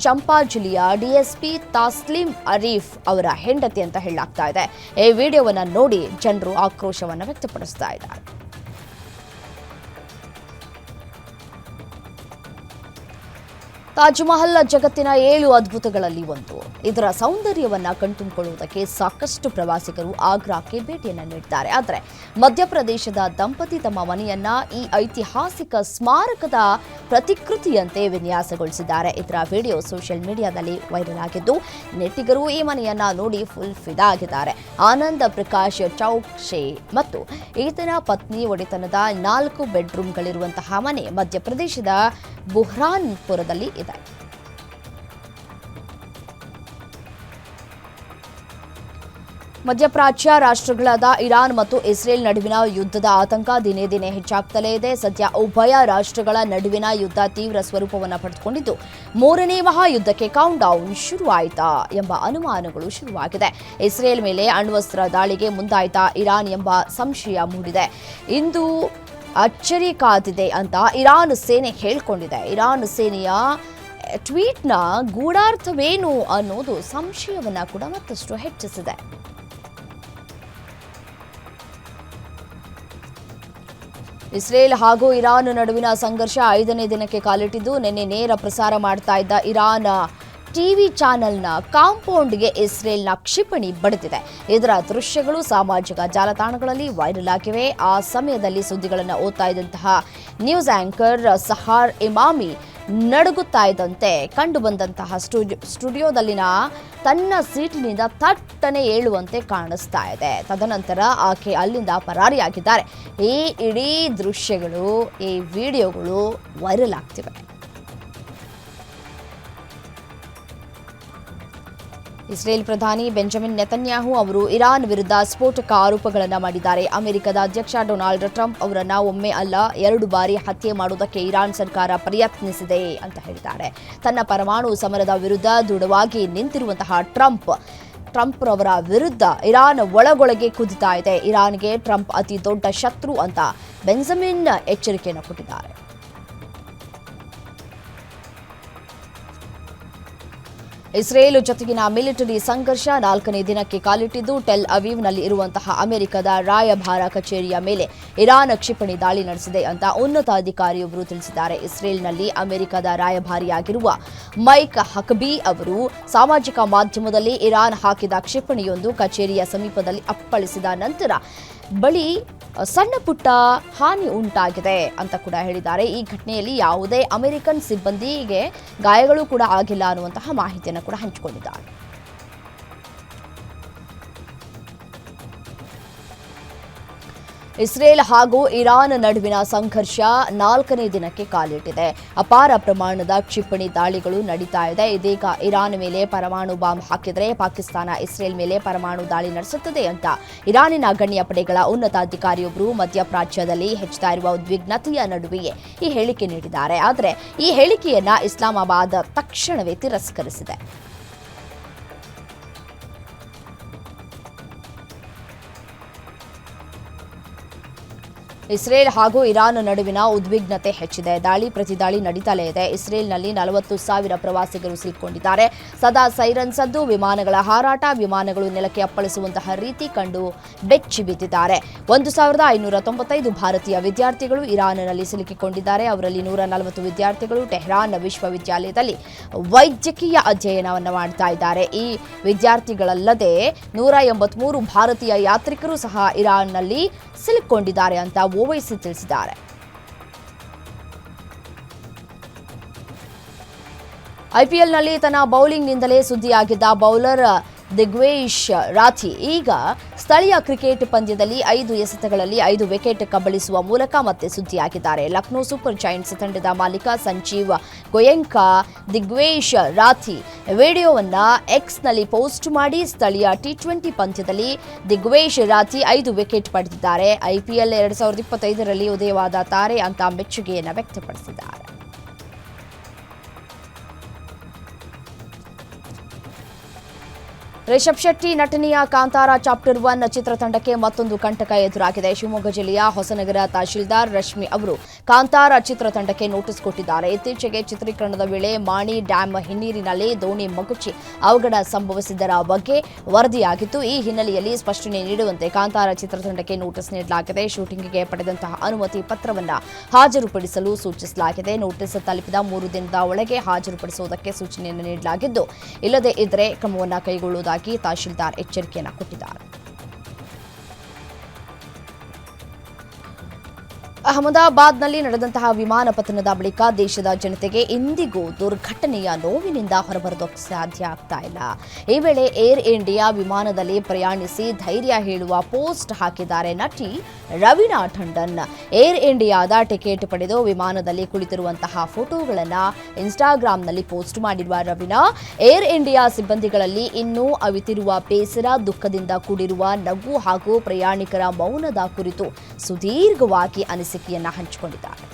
ಚಂಪಾ ಜಿಲ್ಲೆಯ ಡಿಎಸ್ಪಿ ತಾಸ್ಲಿಂ ಅರೀಫ್ ಅವರ ಹೆಂಡತಿ ಅಂತ ಹೇಳಲಾಗ್ತಾ ಇದೆ. ಈ ವಿಡಿಯೋವನ್ನು ನೋಡಿ ಜನರು ಆಕ್ರೋಶವನ್ನು ವ್ಯಕ್ತಪಡಿಸ್ತಾ ಇದ್ದಾರೆ. ತಾಜ್ ಮಹಲ್ ಜಗತ್ತಿನ 7 ಅದ್ಭುತಗಳಲ್ಲಿ ಒಂದು. ಇದರ ಸೌಂದರ್ಯವನ್ನ ಕಣ್ತುಂಬಿಕೊಳ್ಳುವುದಕ್ಕೆ ಸಾಕಷ್ಟು ಪ್ರವಾಸಿಗರು ಆಗ್ರಾಕ್ಕೆ ಭೇಟಿಯನ್ನು ನೀಡಿದ್ದಾರೆ. ಆದರೆ ಮಧ್ಯಪ್ರದೇಶದ ದಂಪತಿ ತಮ್ಮ ಮನೆಯನ್ನ ಈ ಐತಿಹಾಸಿಕ ಸ್ಮಾರಕದ ಪ್ರತಿಕೃತಿಯಂತೆ ವಿನ್ಯಾಸಗೊಳಿಸಿದ್ದಾರೆ. ಇದರ ವಿಡಿಯೋ ಸೋಷಿಯಲ್ ಮೀಡಿಯಾದಲ್ಲಿ ವೈರಲ್ ಆಗಿದ್ದು, ನೆಟ್ಟಿಗರು ಈ ಮನೆಯನ್ನ ನೋಡಿ ಫುಲ್ ಫಿದಾ ಆಗಿದ್ದಾರೆ. ಆನಂದ್ ಪ್ರಕಾಶ್ ಚೌಕ್ಷೆ ಮತ್ತು ಈತನ ಪತ್ನಿ ಒಡೆತನದ 4 ಬೆಡ್ರೂಮ್ಗಳಿರುವಂತಹ ಮನೆ ಮಧ್ಯಪ್ರದೇಶದ ಬುಹ್ರಾನ್ಪುರದಲ್ಲಿ ಇದೆ. ಮಧ್ಯಪ್ರಾಚ್ಯ ರಾಷ್ಟ್ರಗಳಾದ ಇರಾನ್ ಮತ್ತು ಇಸ್ರೇಲ್ ನಡುವಿನ ಯುದ್ಧದ ಆತಂಕ ದಿನೇ ದಿನೇ ಹೆಚ್ಚಾಗ್ತಲೇ ಇದೆ. ಸದ್ಯ ಉಭಯ ರಾಷ್ಟ್ರಗಳ ನಡುವಿನ ಯುದ್ಧ ತೀವ್ರ ಸ್ವರೂಪವನ್ನು ಪಡೆದುಕೊಂಡಿದ್ದು, 3ನೇ ಮಹಾಯುದ್ಧಕ್ಕೆ ಕೌಂಟ್ ಡೌನ್ ಶುರುವಾಯಿತಾ ಎಂಬ ಅನುಮಾನಗಳು ಶುರುವಾಗಿದೆ. ಇಸ್ರೇಲ್ ಮೇಲೆ ಅಣ್ವಸ್ತ್ರ ದಾಳಿಗೆ ಮುಂದಾಯಿತಾ ಇರಾನ್ ಎಂಬ ಸಂಶಯ ಮೂಡಿದೆ. ಇಂದು ಅಚ್ಚರಿ ಕಾದಿದೆ ಅಂತ ಇರಾನ್ ಸೇನೆ ಹೇಳಿಕೊಂಡಿದೆ. ಇರಾನ್ ಸೇನೆಯ ಟ್ವೀಟ್ನ ಗೂಢಾರ್ಥವೇನು ಅನ್ನೋದು ಸಂಶಯವನ್ನು ಕೂಡ ಮತ್ತಷ್ಟು ಹೆಚ್ಚಿಸಿದೆ. ಇಸ್ರೇಲ್ ಹಾಗೂ ಇರಾನ್ ನಡುವಿನ ಸಂಘರ್ಷ 5ನೇ ದಿನಕ್ಕೆ ಕಾಲಿಟ್ಟಿದ್ದು, ನಿನ್ನೆ ನೇರ ಪ್ರಸಾರ ಮಾಡ್ತಾ ಇದ್ದ ಇರಾನ್ ಟಿವಿ ಚಾನೆಲ್ನ ಕಾಂಪೌಂಡ್ಗೆ ಇಸ್ರೇಲ್ನ ಕ್ಷಿಪಣಿ ಬಡಿದಿದೆ. ಇದರ ದೃಶ್ಯಗಳು ಸಾಮಾಜಿಕ ಜಾಲತಾಣಗಳಲ್ಲಿ ವೈರಲ್ ಆಗಿವೆ. ಆ ಸಮಯದಲ್ಲಿ ಸುದ್ದಿಗಳನ್ನು ಓದ್ತಾ ಇದ್ದಂತಹ ನ್ಯೂಸ್ ಆಂಕರ್ ಸಹಾರ್ ಇಮಾಮಿ ನಡುಗುತ್ತಾ ಇದ್ದಂತೆ ಕಂಡುಬಂದಂತಹ ಸ್ಟುಡಿಯೋದಲ್ಲಿನ ತನ್ನ ಸೀಟಿನಿಂದ ತಟ್ಟನೆ ಏಳುವಂತೆ ಕಾಣಿಸ್ತಾ ಇದೆ. ತದನಂತರ ಆಕೆ ಅಲ್ಲಿಂದ ಪರಾರಿಯಾಗಿದ್ದಾರೆ. ಈ ಇಡೀ ದೃಶ್ಯಗಳು, ಈ ವಿಡಿಯೋಗಳು ವೈರಲ್ ಆಗ್ತಿವೆ. ಇಸ್ರೇಲ್ ಪ್ರಧಾನಿ ಬೆಂಜಮಿನ್ ನೆತನ್ಯಾಹು ಅವರು ಇರಾನ್ ವಿರುದ್ಧ ಸ್ಫೋಟಕ ಆರೋಪಗಳನ್ನು ಮಾಡಿದ್ದಾರೆ. ಅಮೆರಿಕದ ಅಧ್ಯಕ್ಷ ಡೊನಾಲ್ಡ್ ಟ್ರಂಪ್ ಅವರನ್ನ ಒಮ್ಮೆ ಅಲ್ಲ 2 ಬಾರಿ ಹತ್ಯೆ ಮಾಡುವುದಕ್ಕೆ ಇರಾನ್ ಸರ್ಕಾರ ಪ್ರಯತ್ನಿಸಿದೆ ಅಂತ ಹೇಳಿದ್ದಾರೆ. ತನ್ನ ಪರಮಾಣು ಸಮರದ ವಿರುದ್ಧ ದೃಢವಾಗಿ ನಿಂತಿರುವಂತಹ ಟ್ರಂಪ್ ರವರ ವಿರುದ್ಧ ಇರಾನ್ ಒಳಗೊಳಗೆ ಕುದಿತಾ ಇದೆ. ಇರಾನ್ಗೆ ಟ್ರಂಪ್ ಅತಿ ದೊಡ್ಡ ಶತ್ರು ಅಂತ ಬೆಂಜಮಿನ್ ಎಚ್ಚರಿಕೆಯನ್ನು ಕೊಟ್ಟಿದ್ದಾರೆ. ಇಸ್ರೇಲ್ ಜೊತೆಗಿನ ಮಿಲಿಟರಿ ಸಂಘರ್ಷ 4ನೇ ದಿನಕ್ಕೆ ಕಾಲಿಟ್ಟಿದ್ದು, ಟೆಲ್ ಅವೀವ್ನಲ್ಲಿ ಇರುವಂತಹ ಅಮೆರಿಕದ ರಾಯಭಾರ ಕಚೇರಿಯ ಮೇಲೆ ಇರಾನ್ ಕ್ಷಿಪಣಿ ದಾಳಿ ನಡೆಸಿದೆ ಅಂತ ಉನ್ನತ ಅಧಿಕಾರಿಯೊಬ್ಬರು ತಿಳಿಸಿದ್ದಾರೆ. ಇಸ್ರೇಲ್ನಲ್ಲಿ ಅಮೆರಿಕದ ರಾಯಭಾರಿಯಾಗಿರುವ ಮೈಕ್ ಹಕಬಿ ಅವರು ಸಾಮಾಜಿಕ ಮಾಧ್ಯಮದಲ್ಲಿ ಇರಾನ್ ಹಾಕಿದ ಕ್ಷಿಪಣಿಯೊಂದು ಕಚೇರಿಯ ಸಮೀಪದಲ್ಲಿ ಅಪ್ಪಳಿಸಿದ ನಂತರ ಬಳಿ ಸಣ್ಣ ಪುಟ್ಟ ಹಾನಿ ಉಂಟಾಗಿದೆ ಅಂತ ಕೂಡ ಹೇಳಿದ್ದಾರೆ. ಈ ಘಟನೆಯಲ್ಲಿ ಯಾವುದೇ ಅಮೆರಿಕನ್ ಸಿಬ್ಬಂದಿಗೆ ಗಾಯಗಳು ಕೂಡ ಆಗಿಲ್ಲ ಅನ್ನುವಂತಹ ಮಾಹಿತಿಯನ್ನು ಕೂಡ ಹಂಚಿಕೊಂಡಿದ್ದಾರೆ. ಇಸ್ರೇಲ್ ಹಾಗೂ ಇರಾನ್ ನಡುವಿನ ಸಂಘರ್ಷ 4ನೇ ದಿನಕ್ಕೆ ಕಾಲಿಟ್ಟಿದೆ. ಅಪಾರ ಪ್ರಮಾಣದ ಕ್ಷಿಪಣಿ ದಾಳಿಗಳು ನಡೀತಾ ಇದೆ. ಇದೀಗ ಇರಾನ್ ಮೇಲೆ ಪರಮಾಣು ಬಾಂಬ್ ಹಾಕಿದರೆ ಪಾಕಿಸ್ತಾನ ಇಸ್ರೇಲ್ ಮೇಲೆ ಪರಮಾಣು ದಾಳಿ ನಡೆಸುತ್ತದೆ ಅಂತ ಇರಾನಿನ ಗಣ್ಯ ಪಡೆಗಳ ಉನ್ನತ ಅಧಿಕಾರಿಯೊಬ್ಬರು ಮಧ್ಯಪ್ರಾಚ್ಯದಲ್ಲಿ ಹೆಚ್ಚುತ್ತಾ ಇರುವ ಉದ್ವಿಗ್ನತೆಯ ನಡುವೆಯೇ ಈ ಹೇಳಿಕೆ ನೀಡಿದ್ದಾರೆ. ಆದರೆ ಈ ಹೇಳಿಕೆಯನ್ನ ಇಸ್ಲಾಮಾಬಾದ್ ತಕ್ಷಣವೇ ತಿರಸ್ಕರಿಸಿದೆ. ಇಸ್ರೇಲ್ ಹಾಗೂ ಇರಾನ್ ನಡುವಿನ ಉದ್ವಿಗ್ನತೆ ಹೆಚ್ಚಿದೆ. ದಾಳಿ ಪ್ರತಿದಾಳಿ ನಡೀತಲೇ ಇದೆ. ಇಸ್ರೇಲ್ನಲ್ಲಿ 40,000 ಪ್ರವಾಸಿಗರು ಸಿಲುಕೊಂಡಿದ್ದಾರೆ. ಸದಾ ಸೈರನ್ ಸದ್ದು, ವಿಮಾನಗಳ ಹಾರಾಟ, ವಿಮಾನಗಳು ನೆಲಕ್ಕೆ ಅಪ್ಪಳಿಸುವಂತಹ ರೀತಿ ಕಂಡು ಬೆಚ್ಚಿ ಬಿದ್ದಿದ್ದಾರೆ. 1,595 ಭಾರತೀಯ ವಿದ್ಯಾರ್ಥಿಗಳು ಇರಾನ್ನಲ್ಲಿ ಸಿಲುಕಿಕೊಂಡಿದ್ದಾರೆ. ಅವರಲ್ಲಿ 140 ವಿದ್ಯಾರ್ಥಿಗಳು ಟೆಹರಾನ್ ವಿಶ್ವವಿದ್ಯಾಲಯದಲ್ಲಿ ವೈದ್ಯಕೀಯ ಅಧ್ಯಯನವನ್ನು ಮಾಡ್ತಾ ಇದ್ದಾರೆ. ಈ ವಿದ್ಯಾರ್ಥಿಗಳಲ್ಲದೆ 183 ಭಾರತೀಯ ಯಾತ್ರಿಕರು ಸಹ ಇರಾನ್ನಲ್ಲಿ ಸಿಲುಕೊಂಡಿದ್ದಾರೆ ಅಂತ ಓವೈಸಿ ತಿಳಿಸಿದ್ದಾರೆ. ಐಪಿಎಲ್ನಲ್ಲಿ ತನ್ನ ಬೌಲಿಂಗ್ನಿಂದಲೇ ಸುದ್ದಿಯಾಗಿದ್ದ ಬೌಲರ್ ದಿಗ್ವೇಶ್ ರಾಥಿ ಈಗ ಸ್ಥಳೀಯ ಕ್ರಿಕೆಟ್ ಪಂದ್ಯದಲ್ಲಿ 5 ಎಸೆತಗಳಲ್ಲಿ 5 ವಿಕೆಟ್ ಕಬಳಿಸುವ ಮೂಲಕ ಮತ್ತೆ ಸುದ್ದಿಯಾಗಿದ್ದಾರೆ. ಲಕ್ನೋ ಸೂಪರ್ ಜೈಂಟ್ಸ್ ತಂಡದ ಮಾಲೀಕ ಸಂಜೀವ್ ಗೋಯಂಕಾ ದಿಗ್ವೇಶ್ ರಾಥಿ ವಿಡಿಯೋವನ್ನು ಎಕ್ಸ್ನಲ್ಲಿ ಪೋಸ್ಟ್ ಮಾಡಿ ಸ್ಥಳೀಯ ಟಿ20 ಪಂದ್ಯದಲ್ಲಿ ದಿಗ್ವೇಶ್ ರಾಥಿ 5 ವಿಕೆಟ್ ಪಡೆದಿದ್ದಾರೆ. ಐಪಿಎಲ್ 2025ರಲ್ಲಿ ಉದಯವಾದ ತಾರೆ ಅಂತ ಮೆಚ್ಚುಗೆಯನ್ನು ವ್ಯಕ್ತಪಡಿಸಿದ್ದಾರೆ. ರಿಷಬ್ ಶೆಟ್ಟಿ ನಟನೆಯ ಕಾಂತಾರ ಚಾಪ್ಟರ್ 1 ಚಿತ್ರತಂಡಕ್ಕೆ ಮತ್ತೊಂದು ಕಂಟಕ ಎದುರಾಗಿದೆ. ಶಿವಮೊಗ್ಗ ಜಿಲ್ಲೆಯ ಹೊಸನಗರ ತಹಶೀಲ್ದಾರ್ ರಶ್ಮಿ ಅವರು ಕಾಂತಾರ ಚಿತ್ರತಂಡಕ್ಕೆ ನೋಟಿಸ್ ಕೊಟ್ಟಿದ್ದಾರೆ. ಇತ್ತೀಚೆಗೆ ಚಿತ್ರೀಕರಣದ ವೇಳೆ ಮಾಣಿ ಡ್ಯಾಂ ಹಿನ್ನೀರಿನಲ್ಲಿ ದೋಣಿ ಮಗುಚಿ ಅವಘಡ ಸಂಭವಿಸಿದ್ದರ ಬಗ್ಗೆ ವರದಿಯಾಗಿತ್ತು. ಈ ಹಿನ್ನೆಲೆಯಲ್ಲಿ ಸ್ಪಷ್ಟನೆ ನೀಡುವಂತೆ ಕಾಂತಾರ ಚಿತ್ರತಂಡಕ್ಕೆ ನೋಟಿಸ್ ನೀಡಲಾಗಿದೆ. ಶೂಟಿಂಗ್ಗೆ ಪಡೆದಂತಹ ಅನುಮತಿ ಪತ್ರವನ್ನು ಹಾಜರುಪಡಿಸಲು ಸೂಚಿಸಲಾಗಿದೆ. ನೋಟಿಸ್ ತಲುಪಿದ 3 ದಿನದ ಒಳಗೆ ಹಾಜರುಪಡಿಸುವುದಕ್ಕೆ ಸೂಚನೆಯನ್ನು ನೀಡಲಾಗಿದ್ದು, ಇಲ್ಲದೇ ಇದ್ದರೆ ಕ್ರಮವನ್ನು ಕೈಗೊಳ್ಳುವುದಾಗಿ ತಹಶೀಲ್ದಾರ್ ಎಚ್ಚರಿಕೆಯನ್ನು ಕೊಟ್ಟಿದ್ದಾರೆ. ಅಹಮದಾಬಾದ್ನಲ್ಲಿ ನಡೆದಂತಹ ವಿಮಾನ ಪತನದ ಬಳಿಕ ದೇಶದ ಜನತೆಗೆ ಇಂದಿಗೂ ದುರ್ಘಟನೆಯ ನೋವಿನಿಂದ ಹೊರಬರೋದಕ್ಕೆ ಸಾಧ್ಯ ಆಗ್ತಾ ಇಲ್ಲ. ಈ ವೇಳೆ ಏರ್ ಇಂಡಿಯಾ ವಿಮಾನದಲ್ಲಿ ಪ್ರಯಾಣಿಸಿ ಧೈರ್ಯ ಹೇಳುವ ಪೋಸ್ಟ್ ಹಾಕಿದ್ದಾರೆ ನಟಿ ರವೀನಾ ಟಂಡನ್. ಏರ್ ಇಂಡಿಯಾದ ಟಿಕೆಟ್ ಪಡೆದು ವಿಮಾನದಲ್ಲಿ ಕುಳಿತಿರುವಂತಹ ಫೋಟೋಗಳನ್ನು ಇನ್ಸ್ಟಾಗ್ರಾಂನಲ್ಲಿ ಪೋಸ್ಟ್ ಮಾಡಿರುವ ರವೀನಾ, ಏರ್ ಇಂಡಿಯಾ ಸಿಬ್ಬಂದಿಗಳಲ್ಲಿ ಇನ್ನೂ ಅವಿತಿರುವ ಬೇಸರ, ದುಃಖದಿಂದ ಕೂಡಿರುವ ನಗು ಹಾಗೂ ಪ್ರಯಾಣಿಕರ ಮೌನದ ಕುರಿತು ಸುದೀರ್ಘವಾಗಿ ಅನಿಸಿಕೆಯನ್ನು ಹಂಚಿಕೊಂಡಿದ್ದಾರೆ.